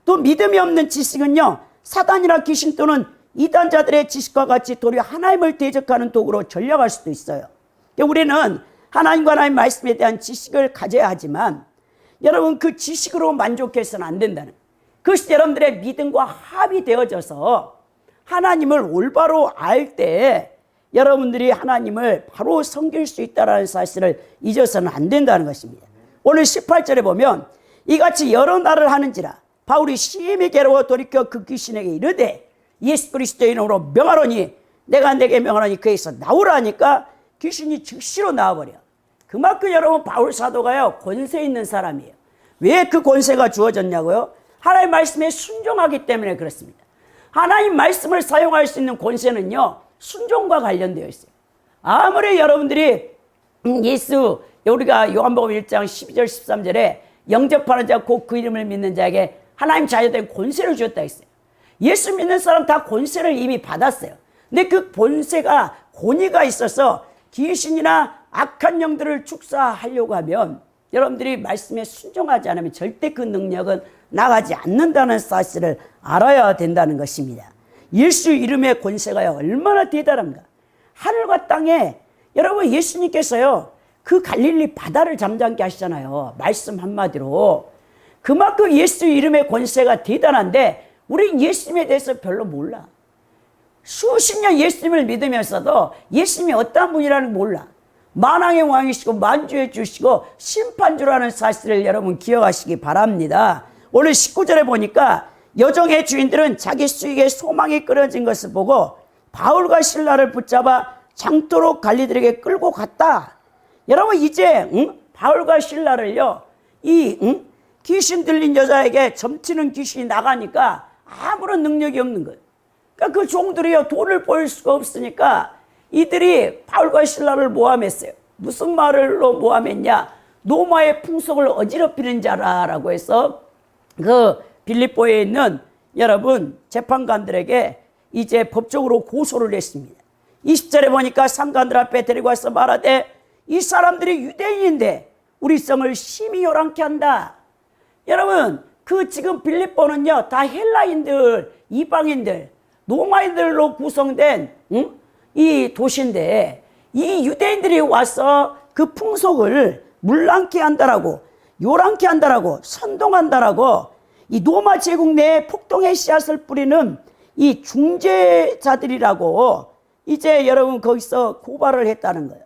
또 믿음이 없는 지식은요 사단이나 귀신 또는 이단자들의 지식과 같이 도리어 하나님을 대적하는 도구로 전략할 수도 있어요. 우리는 하나님과 하나님 말씀에 대한 지식을 가져야 하지만 여러분 그 지식으로 만족해서는 안 된다는 그것이 여러분들의 믿음과 합의되어져서 하나님을 올바로 알 때 여러분들이 하나님을 바로 섬길 수 있다는 사실을 잊어서는 안 된다는 것입니다. 오늘 18절에 보면 이같이 여러 날을 하는지라 바울이 심히 괴로워 돌이켜 그 귀신에게 이르되 예수 그리스도의 이름으로 명하노니 내가 내게 명하노니 그에서 나오라 하니까 귀신이 즉시로 나와버려. 그만큼 여러분 바울 사도가요 권세 있는 사람이에요. 왜 그 권세가 주어졌냐고요? 하나님 말씀에 순종하기 때문에 그렇습니다. 하나님 말씀을 사용할 수 있는 권세는요 순종과 관련되어 있어요. 아무리 여러분들이 우리가 요한복음 1장 12절 13절에 영접하는 자 곧 그 이름을 믿는 자에게 하나님 자녀된 권세를 주었다 했어요. 예수 믿는 사람 다 권세를 이미 받았어요. 근데 그 권세가 권위가 있어서 귀신이나 악한 영들을 축사하려고 하면 여러분들이 말씀에 순종하지 않으면 절대 그 능력은 나가지 않는다는 사실을 알아야 된다는 것입니다. 예수 이름의 권세가 얼마나 대단한가. 하늘과 땅에 여러분 예수님께서요 그 갈릴리 바다를 잠잠게 하시잖아요. 말씀 한마디로. 그만큼 예수 이름의 권세가 대단한데 우리는 예수님에 대해서 별로 몰라. 수십 년 예수님을 믿으면서도 예수님이 어떤 분이라는 걸 몰라. 만왕의 왕이시고 만주의 주시고 심판주라는 사실을 여러분 기억하시기 바랍니다. 오늘 19절에 보니까 여종의 주인들은 자기 수익에 소망이 끊어진 것을 보고 바울과 실라를 붙잡아 장토로 관리들에게 끌고 갔다. 여러분 이제 바울과 실라를요 귀신 들린 여자에게 점치는 귀신이 나가니까 아무런 능력이 없는 거예요. 그러니까 그 종들이요 돈을 보일 수가 없으니까 이들이 바울과 실라를 모함했어요. 무슨 말로 모함했냐? 로마의 풍속을 어지럽히는 자라라고 해서 그 빌립보에 있는 여러분 재판관들에게 이제 법적으로 고소를 했습니다. 20절에 보니까 상관들 앞에 데리고 와서 말하되 이 사람들이 유대인인데 우리 성을 심히 요란케 한다. 여러분 그 지금 빌립보는요 다 헬라인들, 이방인들, 로마인들로 구성된 이 도시인데 이 유대인들이 와서 그 풍속을 물랑케 한다라고, 요란케 한다라고, 선동한다라고 이 로마 제국 내에 폭동의 씨앗을 뿌리는 이 중재자들이라고 이제 여러분 거기서 고발을 했다는 거예요.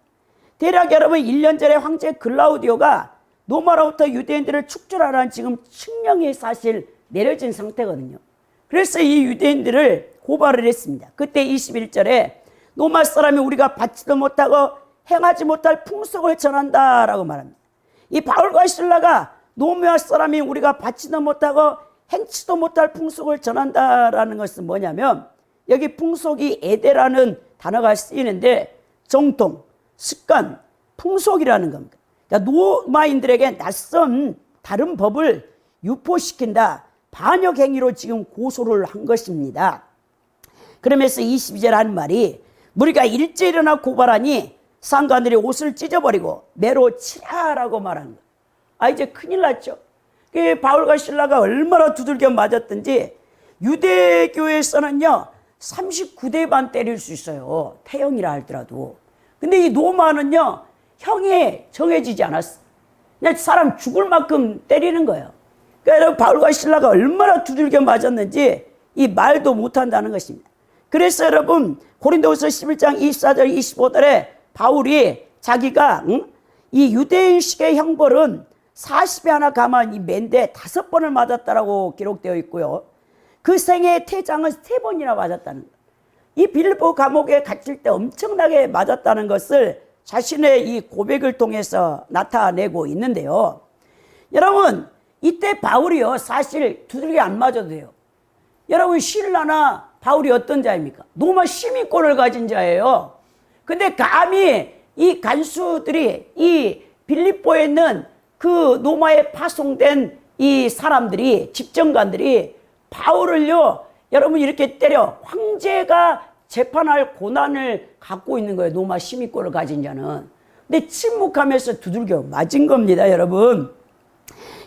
대략 여러분 1년 전에 황제 글라우디오가 로마로부터 유대인들을 축출하라는 지금 칙령이 사실 내려진 상태거든요. 그래서 이 유대인들을 고발을 했습니다. 그때 21절에 로마 사람이 우리가 받지도 못하고 행하지 못할 풍속을 전한다라고 말합니다. 이 바울과 실라가 로마 사람이 우리가 받지도 못하고 행치도 못할 풍속을 전한다라는 것은 뭐냐면 여기 풍속이 에데라는 단어가 쓰이는데 정통, 습관, 풍속이라는 겁니다. 그러니까 로마인들에게 낯선 다른 법을 유포시킨다. 반역 행위로 지금 고소를 한 것입니다. 그러면서 22절 하는 말이 우리가 일제 일어나 고발하니 상관들이 옷을 찢어버리고 매로 치라라고 말한 거예요. 아 이제 큰일 났죠. 바울과 실라가 얼마나 두들겨 맞았든지 유대교에서는요 39대 반 때릴 수 있어요. 태형이라 할더라도. 근데 이 로마는요 형이 정해지지 않았어. 그냥 사람 죽을 만큼 때리는 거예요. 그러니까 여러분 바울과 실라가 얼마나 두들겨 맞았는지 이 말도 못한다는 것입니다. 그래서 여러분 고린도후서 11장 24절 25절에 바울이 자기가 이 유대인식의 형벌은 40에 하나 감한 이 맨데 5번을 맞았다라고 기록되어 있고요. 그 생애의 태장은 3번이나 맞았다는 거예요. 이 빌립보 감옥에 갇힐 때 엄청나게 맞았다는 것을 자신의 이 고백을 통해서 나타내고 있는데요. 여러분 이때 바울이요 사실 두들겨 안 맞아도 돼요. 여러분 실라나 바울이 어떤 자입니까? 로마 시민권을 가진 자예요. 근데 감히 이 간수들이 이 빌립보에 있는 그 로마에 파송된 이 사람들이 집정관들이 바울을요 여러분 이렇게 때려 황제가 재판할 고난을 갖고 있는 거예요. 로마 시민권을 가진 자는. 근데 침묵하면서 두들겨 맞은 겁니다. 여러분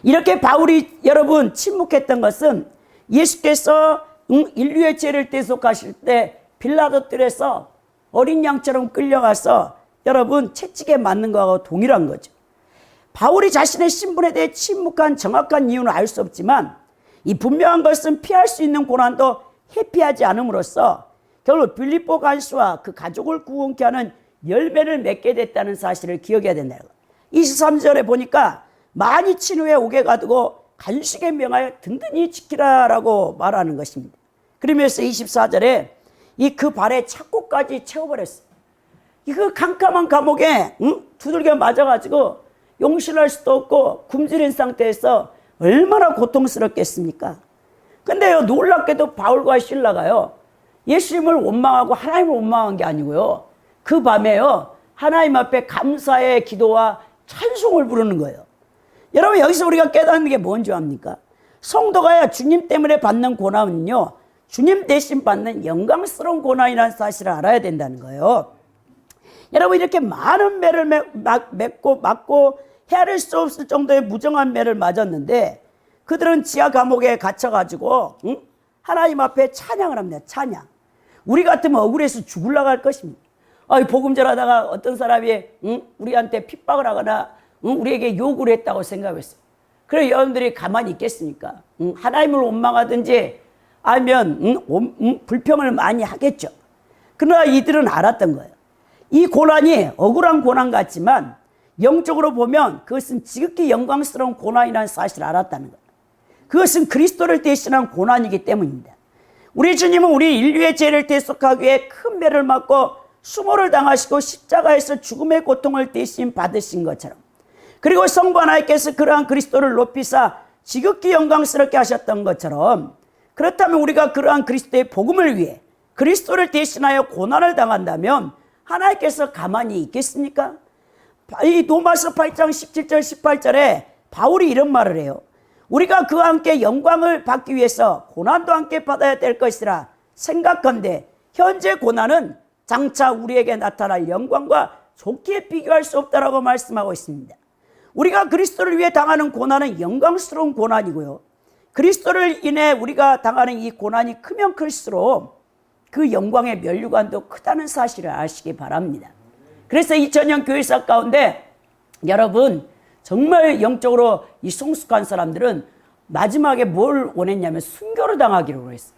이렇게 바울이 여러분 침묵했던 것은 예수께서 인류의 죄를 대속하실 때 빌라도 뜰에서 어린 양처럼 끌려가서 여러분 채찍에 맞는 거하고 동일한 거죠. 바울이 자신의 신분에 대해 침묵한 정확한 이유는 알 수 없지만 이 분명한 것은 피할 수 있는 고난도 회피하지 않음으로써 결국 빌립보 간수와 그 가족을 구원케 하는 열매를 맺게 됐다는 사실을 기억해야 된다. 23절에 보니까 많이 친 후에 옥에 가두고 간식에 명하여 든든히 지키라라고 말하는 것입니다. 그러면서 24절에 이 그 발에 착고까지 채워버렸어요. 그 캄캄한 감옥에 두들겨 맞아가지고 용신할 수도 없고 굶주린 상태에서 얼마나 고통스럽겠습니까? 근데요 놀랍게도 바울과 실라가요 예수님을 원망하고 하나님을 원망한 게 아니고요 그 밤에요 하나님 앞에 감사의 기도와 찬송을 부르는 거예요. 여러분 여기서 우리가 깨닫는 게 뭔지 압니까? 성도가 주님 때문에 받는 고난은요 주님 대신 받는 영광스러운 고난이라는 사실을 알아야 된다는 거예요. 여러분 이렇게 많은 매를 맞고 헤아릴 수 없을 정도의 무정한 매를 맞았는데 그들은 지하 감옥에 갇혀가지고 하나님 앞에 찬양을 합니다. 찬양. 우리 같으면 억울해서 죽으려고 할 것입니다. 복음 전하다가 어떤 사람이 우리한테 핍박을 하거나 우리에게 욕을 했다고 생각했어요. 그래 여러분들이 가만히 있겠습니까? 하나님을 원망하든지 아니면 불평을 많이 하겠죠. 그러나 이들은 알았던 거예요. 이 고난이 억울한 고난 같지만 영적으로 보면 그것은 지극히 영광스러운 고난이라는 사실을 알았다는 거예요. 그것은 그리스도를 대신한 고난이기 때문입니다. 우리 주님은 우리 인류의 죄를 대속하기 위해 큰 배를 맞고 수모를 당하시고 십자가에서 죽음의 고통을 대신 받으신 것처럼, 그리고 성부 하나님께서 그러한 그리스도를 높이사 지극히 영광스럽게 하셨던 것처럼, 그렇다면 우리가 그러한 그리스도의 복음을 위해 그리스도를 대신하여 고난을 당한다면 하나님께서 가만히 있겠습니까? 이 로마서 8장 17절 18절에 바울이 이런 말을 해요. 우리가 그와 함께 영광을 받기 위해서 고난도 함께 받아야 될 것이라 생각건대 현재 고난은 장차 우리에게 나타날 영광과 좋게 비교할 수 없다라고 말씀하고 있습니다. 우리가 그리스도를 위해 당하는 고난은 영광스러운 고난이고요, 그리스도를 인해 우리가 당하는 이 고난이 크면 클수록 그 영광의 면류관도 크다는 사실을 아시기 바랍니다. 그래서 2000년 교회사 가운데 여러분 정말 영적으로 이 성숙한 사람들은 마지막에 뭘 원했냐면 순교를 당하기로 했어요.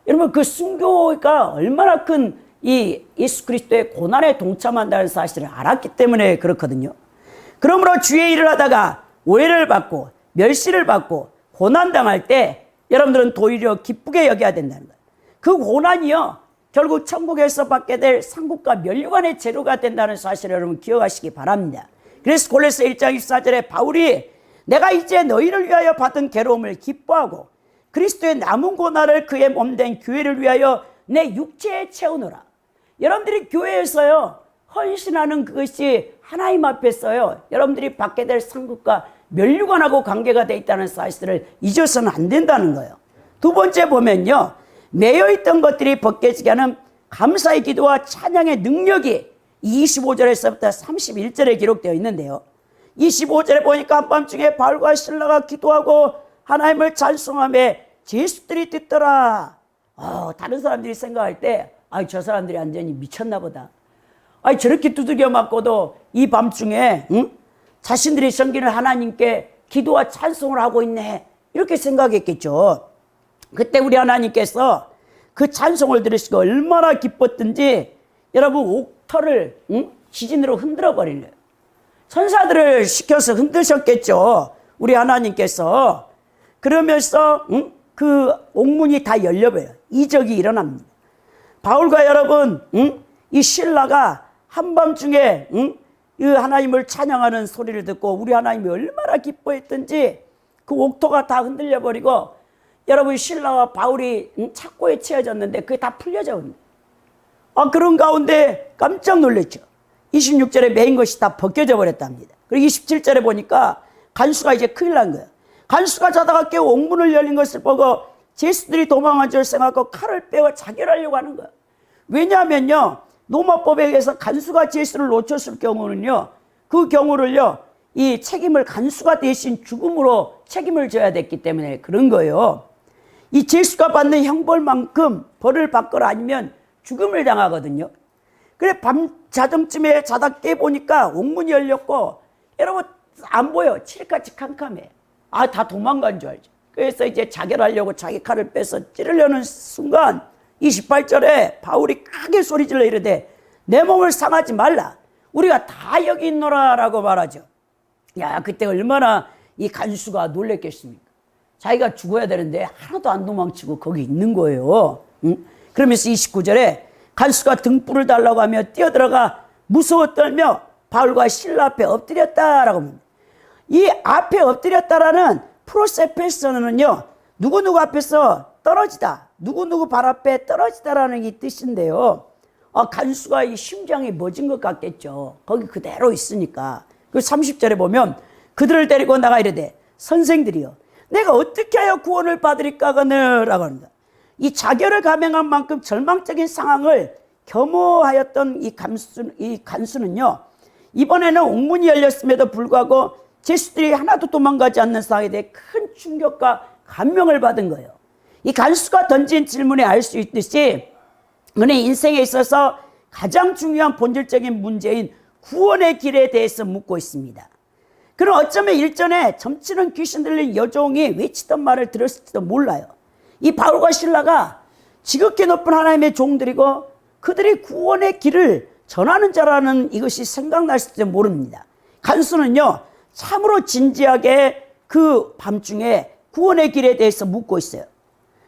여러분 그 순교가 얼마나 큰 이 예수 그리스도의 고난에 동참한다는 사실을 알았기 때문에 그렇거든요. 그러므로 주의 일을 하다가 오해를 받고 멸시를 받고 고난당할 때 여러분들은 도리어 기쁘게 여겨야 된다는 거예요. 그 고난이요 결국 천국에서 받게 될 상급과 면류관의 재료가 된다는 사실을 여러분 기억하시기 바랍니다. 그래서 골로새 1장 24절에 바울이 내가 이제 너희를 위하여 받은 괴로움을 기뻐하고 그리스도의 남은 고난을 그의 몸된 교회를 위하여 내 육체에 채우노라. 여러분들이 교회에서요 헌신하는 그것이 하나님 앞에서요 여러분들이 받게 될 상급과 면류관하고 관계가 돼 있다는 사실을 잊어서는 안 된다는 거예요. 두 번째 보면요, 매여있던 것들이 벗겨지게 하는 감사의 기도와 찬양의 능력이 25절에서부터 31절에 기록되어 있는데요, 25절에 보니까 한밤중에 바울과 실라가 기도하고 하나님을 찬송하며 제수들이 듣더라. 다른 사람들이 생각할 때 저 사람들이 완전히 미쳤나 보다. 저렇게 두들겨 맞고도 이 밤중에 자신들이 섬기는 하나님께 기도와 찬송을 하고 있네, 이렇게 생각했겠죠. 그때 우리 하나님께서 그 찬송을 들으시고 얼마나 기뻤든지 여러분 옥터를 지진으로 흔들어 버리래요. 천사들을 시켜서 흔드셨겠죠, 우리 하나님께서. 그러면서 그 옥문이 다 열려버려요. 이적이 일어납니다. 바울과 여러분 이 실라가 한밤중에 이 하나님을 찬양하는 소리를 듣고 우리 하나님이 얼마나 기뻐했던지 그 옥토가 다 흔들려 버리고 여러분 실라와 바울이 착고에 채워졌는데 그게 다 풀려져 버립니다. 그런 가운데 깜짝 놀랐죠. 26절에 메인 것이 다 벗겨져 버렸답니다. 그리고 27절에 보니까 간수가 이제 큰일 난 거예요. 간수가 자다가 깨어 옥문을 열린 것을 보고 제수들이 도망한 줄 생각하고 칼을 빼어 자결하려고 하는 거예요. 왜냐하면요, 로마법에 의해서 간수가 제수를 놓쳤을 경우는요, 그 경우를요 이 책임을 간수가 대신 죽음으로 책임을 져야 됐기 때문에 그런 거예요. 이 제수가 받는 형벌만큼 벌을 받거나 아니면 죽음을 당하거든요. 그래 밤 자정쯤에 자다 깨보니까 옥문이 열렸고 여러분 안 보여. 칠흑같이 캄캄해. 다 도망간 줄 알죠. 그래서 이제 자결하려고 자기 칼을 빼서 찌르려는 순간 28절에 바울이 크게 소리질러 이르되 내 몸을 상하지 말라. 우리가 다 여기 있노라 라고 말하죠. 그때 얼마나 이 간수가 놀랬겠습니까? 자기가 죽어야 되는데 하나도 안 도망치고 거기 있는 거예요. 그러면서 29절에 간수가 등불을 달라고 하며 뛰어들어가 무서워 떨며 바울과 실라 앞에 엎드렸다라고 합니다. 이 앞에 엎드렸다라는 프로세페스는요, 누구누구 앞에서 떨어지다, 누구누구 발 앞에 떨어지다라는 이 뜻인데요, 간수가 이 심장이 멎은 것 같겠죠. 거기 그대로 있으니까. 그 30절에 보면 그들을 데리고 나가 이르되 선생들이여 내가 어떻게 하여 구원을 받으리까거늘 합니다. 이 자결을 감행한 만큼 절망적인 상황을 겸허하였던 이 간수는요, 이번에는 옥문이 열렸음에도 불구하고 제수들이 하나도 도망가지 않는 상황에 대해 큰 충격과 감명을 받은 거예요. 이 간수가 던진 질문에 알 수 있듯이 우리 인생에 있어서 가장 중요한 본질적인 문제인 구원의 길에 대해서 묻고 있습니다. 그럼 어쩌면 일전에 점치는 귀신 들린 여종이 외치던 말을 들었을지도 몰라요. 이 바울과 실라가 지극히 높은 하나님의 종들이고 그들이 구원의 길을 전하는 자라는 이것이 생각날지 모릅니다. 간수는요, 참으로 진지하게 그 밤중에 구원의 길에 대해서 묻고 있어요.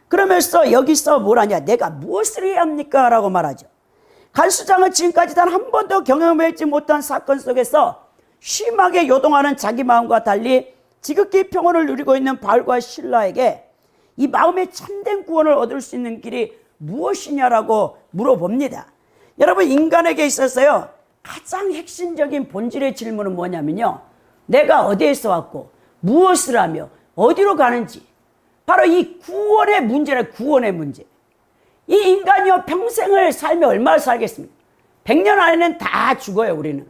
그러면서 여기서 뭐라냐, 내가 무엇을 해야 합니까? 라고 말하죠. 간수장은 지금까지 단 한 번도 경험하지 못한 사건 속에서 심하게 요동하는 자기 마음과 달리 지극히 평온을 누리고 있는 바울과 실라에게 이 마음의 참된 구원을 얻을 수 있는 길이 무엇이냐라고 물어봅니다. 여러분, 인간에게 있어서요, 가장 핵심적인 본질의 질문은 뭐냐면요, 내가 어디에서 왔고 무엇을 하며 어디로 가는지, 바로 이 구원의 문제라. 구원의 문제. 이 인간이요, 평생을 살며 얼마나 살겠습니까? 100년 안에는 다 죽어요, 우리는.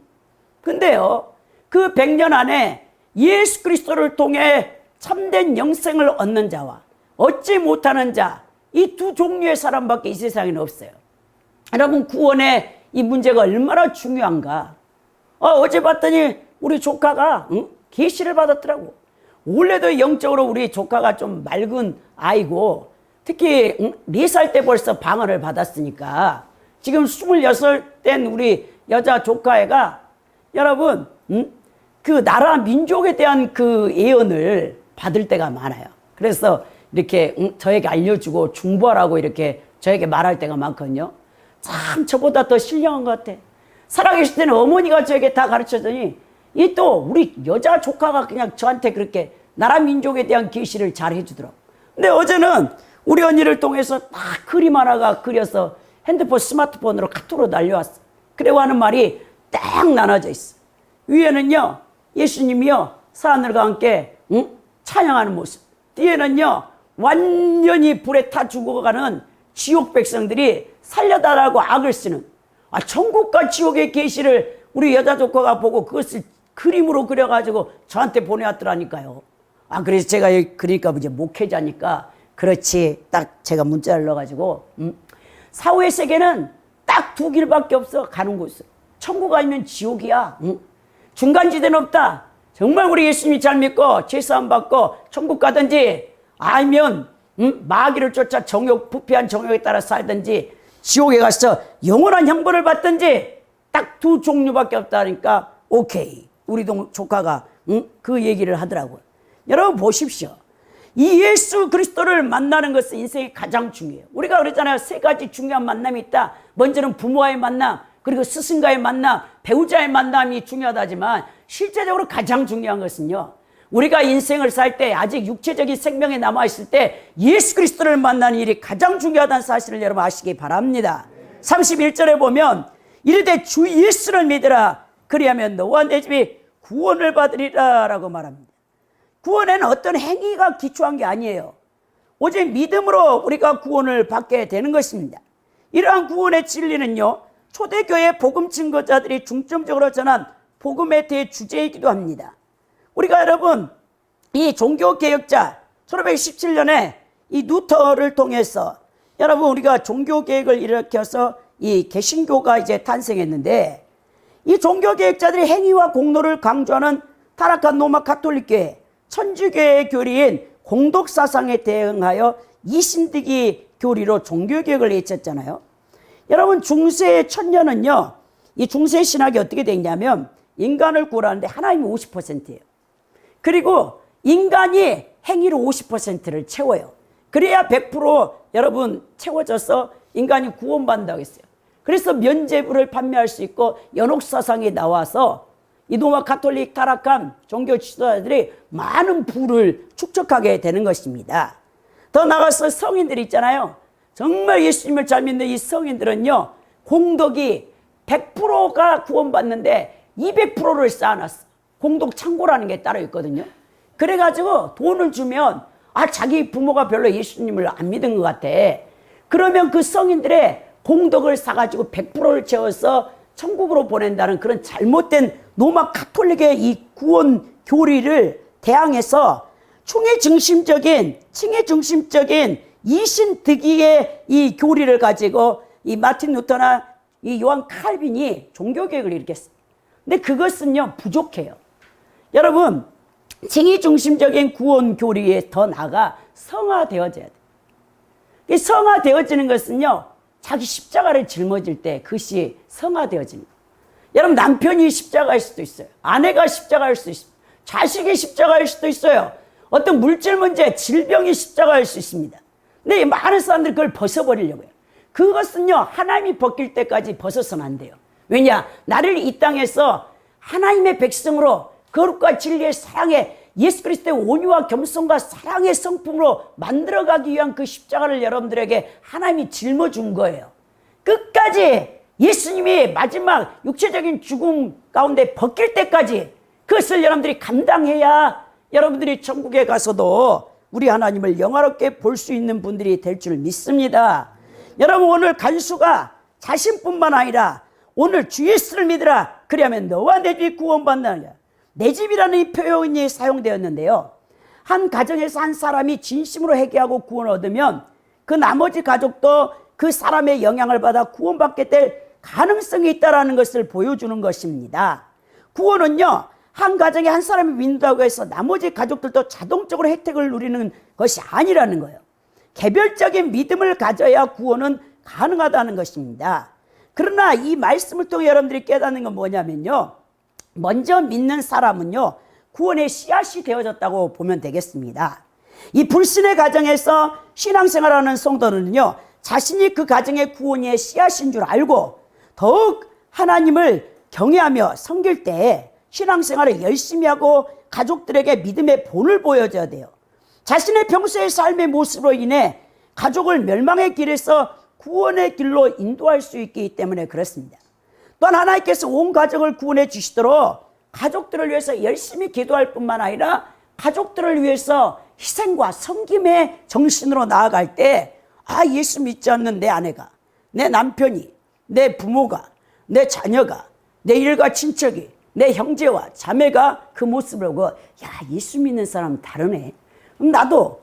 근데요, 그 100년 안에 예수 그리스도를 통해 참된 영생을 얻는 자와 얻지 못하는 자, 이 두 종류의 사람밖에 이 세상에는 없어요. 여러분, 구원의 이 문제가 얼마나 중요한가. 어제 봤더니 우리 조카가 계시를 받았더라고. 원래도 영적으로 우리 조카가 좀 맑은 아이고, 특히 4살 때 벌써 방언을 받았으니까 지금 26 된 우리 여자 조카애가, 여러분, 그 나라 민족에 대한 그 예언을 받을 때가 많아요. 그래서 이렇게 저에게 알려주고 중보하라고 이렇게 저에게 말할 때가 많거든요. 참 저보다 더 신령한 것 같아. 살아계실 때는 어머니가 저에게 다 가르쳐주더니 이 또 우리 여자 조카가 그냥 저한테 그렇게 나라 민족에 대한 계시를 잘 해주더라고. 근데 어제는 우리 언니를 통해서 딱 그림 하나가 그려서 핸드폰 스마트폰으로 카톡으로 날려왔어. 그리고 하는 말이 딱 나눠져 있어. 위에는요, 예수님이요, 사람들과 함께 찬양하는 모습. 뒤에는요, 완전히 불에 타 죽어가는 지옥 백성들이 살려달라고 악을 쓰는, 천국과 지옥의 계시를 우리 여자 조카가 보고 그것을 그림으로 그려가지고 저한테 보내왔더라니까요. 그래서 제가 그러니까 이제 목회자니까, 그렇지, 딱 제가 문자를 넣어가지고, 사후의 세계는 딱 두 길밖에 없어. 가는 곳은 천국 아니면 지옥이야. 중간지대는 없다. 정말 우리 예수님이 잘 믿고 제사함 받고 천국 가든지, 아니면 마귀를 쫓아 부패한 정욕에 따라 살든지, 지옥에 가서 영원한 형벌을 받든지, 딱 두 종류밖에 없다니까 오케이, 우리 조카가 그 얘기를 하더라고요. 여러분 보십시오. 이 예수 그리스도를 만나는 것은 인생이 가장 중요해요. 우리가 그랬잖아요. 3가지 중요한 만남이 있다. 먼저는 부모와의 만남, 그리고 스승과의 만남, 배우자의 만남이 중요하다지만 실제적으로 가장 중요한 것은요, 우리가 인생을 살 때 아직 육체적인 생명이 남아있을 때 예수 그리스도를 만나는 일이 가장 중요하다는 사실을 여러분 아시기 바랍니다. 31절에 보면 이르되 주 예수를 믿으라, 그리하면 너와 내 집이 구원을 받으리라 라고 말합니다. 구원에는 어떤 행위가 기초한 게 아니에요. 오직 믿음으로 우리가 구원을 받게 되는 것입니다. 이러한 구원의 진리는요, 초대교회 복음 증거자들이 중점적으로 전한 복음의 대주제이기도 합니다. 우리가 여러분, 이 종교개혁자 1517년에 이 루터를 통해서 여러분 우리가 종교개혁을 일으켜서 이 개신교가 이제 탄생했는데, 이 종교개혁자들의 행위와 공로를 강조하는 타락한 로마 가톨릭교회, 천주교의 교리인 공덕사상에 대응하여 이신득이 교리로 종교개혁을 외쳤잖아요. 여러분, 중세 천년은요, 이 중세 신학이 어떻게 되냐면 인간을 구원하는데 하나님이 50%예요. 그리고 인간이 행위로 50%를 채워요. 그래야 100% 여러분 채워져서 인간이 구원받는다고 했어요. 그래서 면죄부를 판매할 수 있고 연옥사상이 나와서 이 로마 가톨릭 타락한 종교 지도자들이 많은 부를 축적하게 되는 것입니다. 더 나아가서 성인들이 있잖아요. 정말 예수님을 잘 믿는 이 성인들은요, 공덕이 100%가 구원받는데 200%를 쌓아놨어. 공덕 창고라는 게 따로 있거든요. 그래가지고 돈을 주면 자기 부모가 별로 예수님을 안 믿은 것 같아. 그러면 그 성인들의 공덕을 사가지고 100%를 채워서 천국으로 보낸다는 그런 잘못된 로마 가톨릭의 이 구원 교리를 대항해서 칭의 중심적인 이신득이의 이 교리를 가지고 이 마틴 루터나 이 요한 칼빈이 종교개혁을 일으켰어요. 근데 그것은요, 부족해요. 여러분, 칭의 중심적인 구원 교리에 더 나아가 성화되어져야 돼요. 성화되어지는 것은요, 자기 십자가를 짊어질 때 그것이 성화되어집니다. 여러분, 남편이 십자가일 수도 있어요. 아내가 십자가일 수도 있습니다. 자식이 십자가일 수도 있어요. 어떤 물질 문제, 질병이 십자가일 수 있습니다. 근데 많은 사람들이 그걸 벗어버리려고 해요. 그것은요, 하나님이 벗길 때까지 벗어서는 안 돼요. 왜냐? 나를 이 땅에서 하나님의 백성으로 거룩과 진리의 사랑의 예수 그리스도의 온유와 겸손과 사랑의 성품으로 만들어가기 위한 그 십자가를 여러분들에게 하나님이 짊어준 거예요. 끝까지 예수님이 마지막 육체적인 죽음 가운데 벗길 때까지 그것을 여러분들이 감당해야 여러분들이 천국에 가서도 우리 하나님을 영화롭게 볼 수 있는 분들이 될 줄 믿습니다. 여러분, 오늘 간수가 자신뿐만 아니라 오늘 주 예수를 믿으라, 그리하면 너와 내 집이 구원받느니라. 내 집이라는 이 표현이 사용되었는데요, 한 가정에서 한 사람이 진심으로 회개하고 구원 얻으면 그 나머지 가족도 그 사람의 영향을 받아 구원받게 될 가능성이 있다는 것을 보여주는 것입니다. 구원은요, 한 가정에 한 사람이 믿는다고 해서 나머지 가족들도 자동적으로 혜택을 누리는 것이 아니라는 거예요. 개별적인 믿음을 가져야 구원은 가능하다는 것입니다. 그러나 이 말씀을 통해 여러분들이 깨닫는 건 뭐냐면요, 먼저 믿는 사람은요, 구원의 씨앗이 되어졌다고 보면 되겠습니다. 이 불신의 가정에서 신앙생활하는 성도는요, 자신이 그 가정의 구원의 씨앗인 줄 알고 더욱 하나님을 경외하며 섬길 때 신앙생활을 열심히 하고 가족들에게 믿음의 본을 보여줘야 돼요. 자신의 평소의 삶의 모습으로 인해 가족을 멸망의 길에서 구원의 길로 인도할 수 있기 때문에 그렇습니다. 또한 하나님께서 온 가족을 구원해 주시도록 가족들을 위해서 열심히 기도할 뿐만 아니라 가족들을 위해서 희생과 섬김의 정신으로 나아갈 때, 예수 믿지 않는 내 아내가, 내 남편이, 내 부모가, 내 자녀가, 내 일가 친척이, 내 형제와 자매가 그 모습을 보고, 예수 믿는 사람은 다르네. 그럼 나도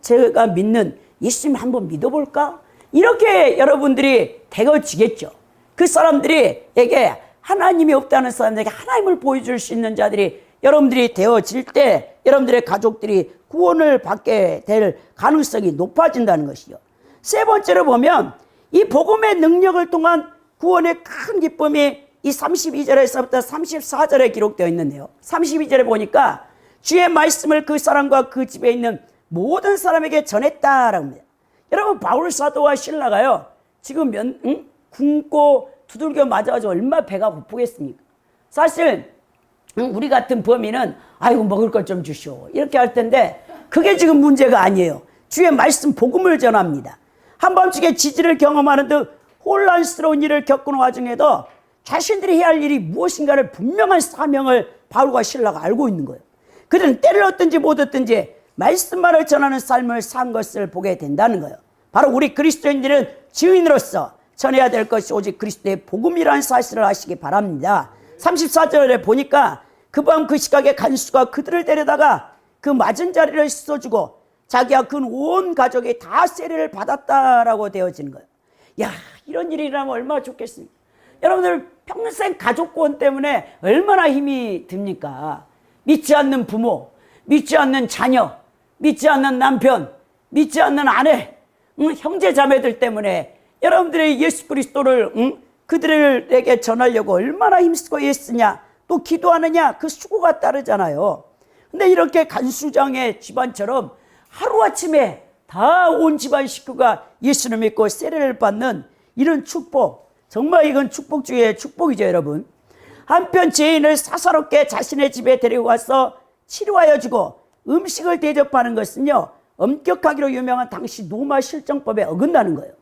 제가 믿는 예수님 한번 믿어볼까? 이렇게 여러분들이 되어지겠죠. 그 사람들에게 하나님이 없다는 사람들에게 하나님을 보여줄 수 있는 자들이 여러분들이 되어질 때 여러분들의 가족들이 구원을 받게 될 가능성이 높아진다는 것이죠. 세 번째로 보면 이 복음의 능력을 통한 구원의 큰 기쁨이 이 32절에서부터 34절에 기록되어 있는데요, 32절에 보니까 주의 말씀을 그 사람과 그 집에 있는 모든 사람에게 전했다라고 합니다. 여러분, 바울 사도와 실라가요, 지금 굶고 두들겨 맞아가지고 얼마나 배가 고프겠습니까? 사실 우리 같은 범인은 아이고 먹을 것 좀 주시오 이렇게 할 텐데 그게 지금 문제가 아니에요. 주의 말씀 복음을 전합니다. 한밤중에 지지를 경험하는 듯 혼란스러운 일을 겪는 와중에도 자신들이 해야 할 일이 무엇인가를 분명한 사명을 바울과 실라가 알고 있는 거예요. 그들은 때를 얻든지 못 얻든지 말씀만을 전하는 삶을 산 것을 보게 된다는 거예요. 바로 우리 그리스도인들은 증인으로서 전해야 될 것이 오직 그리스도의 복음이라는 사실을 아시기 바랍니다. 34절에 보니까 그 밤 그 시각에 간수가 그들을 데려다가 그 맞은 자리를 씻어주고 자기와 그 온 가족이 다 세례를 받았다라고 되어지는 거예요. 이런 일이 일어나면 얼마나 좋겠습니까? 여러분들 평생 가족 구원 때문에 얼마나 힘이 듭니까? 믿지 않는 부모, 믿지 않는 자녀, 믿지 않는 남편, 믿지 않는 아내, 형제 자매들 때문에 여러분들이 예수 그리스도를 그들에게 전하려고 얼마나 힘쓰고 애쓰냐, 또 기도하느냐, 그 수고가 따르잖아요. 근데 이렇게 간수장의 집안처럼 하루아침에 다 온 집안 식구가 예수를 믿고 세례를 받는 이런 축복, 정말 이건 축복 중에 축복이죠, 여러분. 한편 죄인을 사사롭게 자신의 집에 데려와서 치료하여 주고 음식을 대접하는 것은요, 엄격하기로 유명한 당시 로마 실정법에 어긋나는 거예요.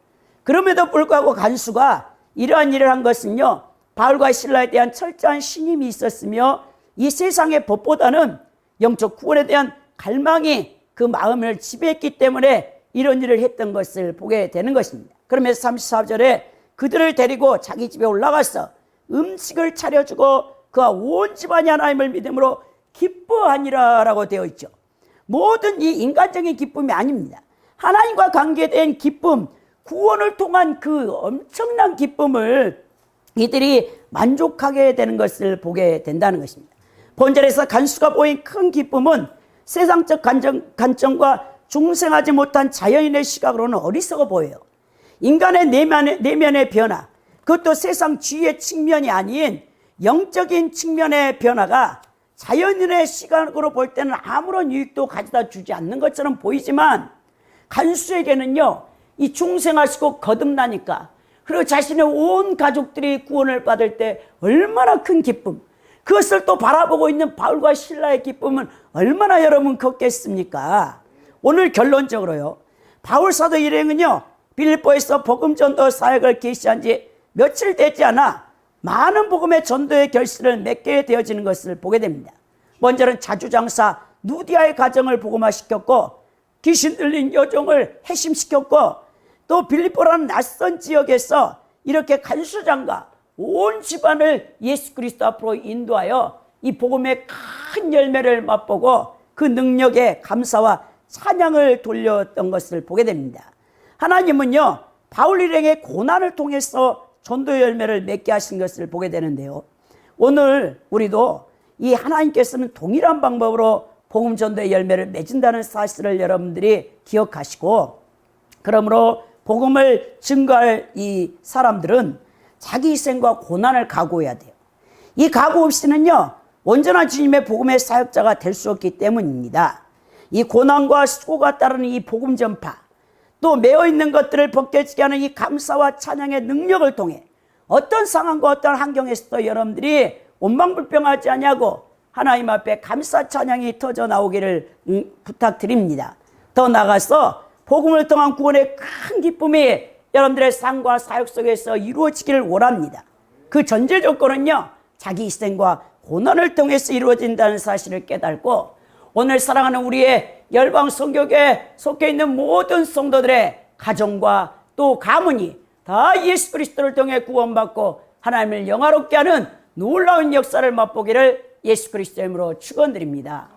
그럼에도 불구하고 간수가 이러한 일을 한 것은요, 바울과 실라에 대한 철저한 신임이 있었으며 이 세상의 법보다는 영적 구원에 대한 갈망이 그 마음을 지배했기 때문에 이런 일을 했던 것을 보게 되는 것입니다. 그러면서 34절에 그들을 데리고 자기 집에 올라가서 음식을 차려주고 그와 온 집안이 하나님을 믿음으로 기뻐하니라 라고 되어 있죠. 모든 이 인간적인 기쁨이 아닙니다. 하나님과 관계된 기쁨, 구원을 통한 그 엄청난 기쁨을 이들이 만족하게 되는 것을 보게 된다는 것입니다. 본절에서 간수가 보인 큰 기쁨은 세상적 관점과 중생하지 못한 자연인의 시각으로는 어리석어 보여요. 인간의 내면의 변화, 그것도 세상 지혜의 측면이 아닌 영적인 측면의 변화가 자연인의 시각으로 볼 때는 아무런 유익도 가져다 주지 않는 것처럼 보이지만 간수에게는요, 이 중생하시고 거듭나니까, 그리고 자신의 온 가족들이 구원을 받을 때 얼마나 큰 기쁨, 그것을 또 바라보고 있는 바울과 실라의 기쁨은 얼마나 여러분 컸겠습니까? 오늘 결론적으로요, 바울 사도 일행은요, 빌립보에서 복음 전도 사역을 개시한 지 며칠 되지 않아 많은 복음의 전도의 결실을 맺게 되어지는 것을 보게 됩니다. 먼저는 자주장사 누디아의 가정을 복음화시켰고, 귀신 들린 여종을 회심시켰고, 또 빌립보라는 낯선 지역에서 이렇게 간수장과 온 집안을 예수 그리스도 앞으로 인도하여 이 복음의 큰 열매를 맛보고 그 능력에 감사와 찬양을 돌렸던 것을 보게 됩니다. 하나님은요, 바울 일행의 고난을 통해서 전도 열매를 맺게 하신 것을 보게 되는데요, 오늘 우리도 이 하나님께서는 동일한 방법으로 복음 전도의 열매를 맺은다는 사실을 여러분들이 기억하시고, 그러므로 복음을 증거할 이 사람들은 자기 희생과 고난을 각오해야 돼요. 이 각오 없이는요, 온전한 주님의 복음의 사역자가 될 수 없기 때문입니다. 이 고난과 수고가 따르는 이 복음 전파, 또 매어 있는 것들을 벗겨지게 하는 이 감사와 찬양의 능력을 통해 어떤 상황과 어떤 환경에서도 여러분들이 원망불평하지 않냐고 하나님 앞에 감사 찬양이 터져 나오기를 부탁드립니다. 더 나아가서 복음을 통한 구원의 큰 기쁨이 여러분들의 삶과 사역 속에서 이루어지기를 원합니다. 그 전제 조건은요, 자기 희생과 고난을 통해서 이루어진다는 사실을 깨닫고, 오늘 사랑하는 우리의 열방 선교교에 속해 있는 모든 성도들의 가정과 또 가문이 다 예수 그리스도를 통해 구원받고 하나님을 영화롭게 하는 놀라운 역사를 맛보기를 예수 그리스도의 이름으로 축원드립니다.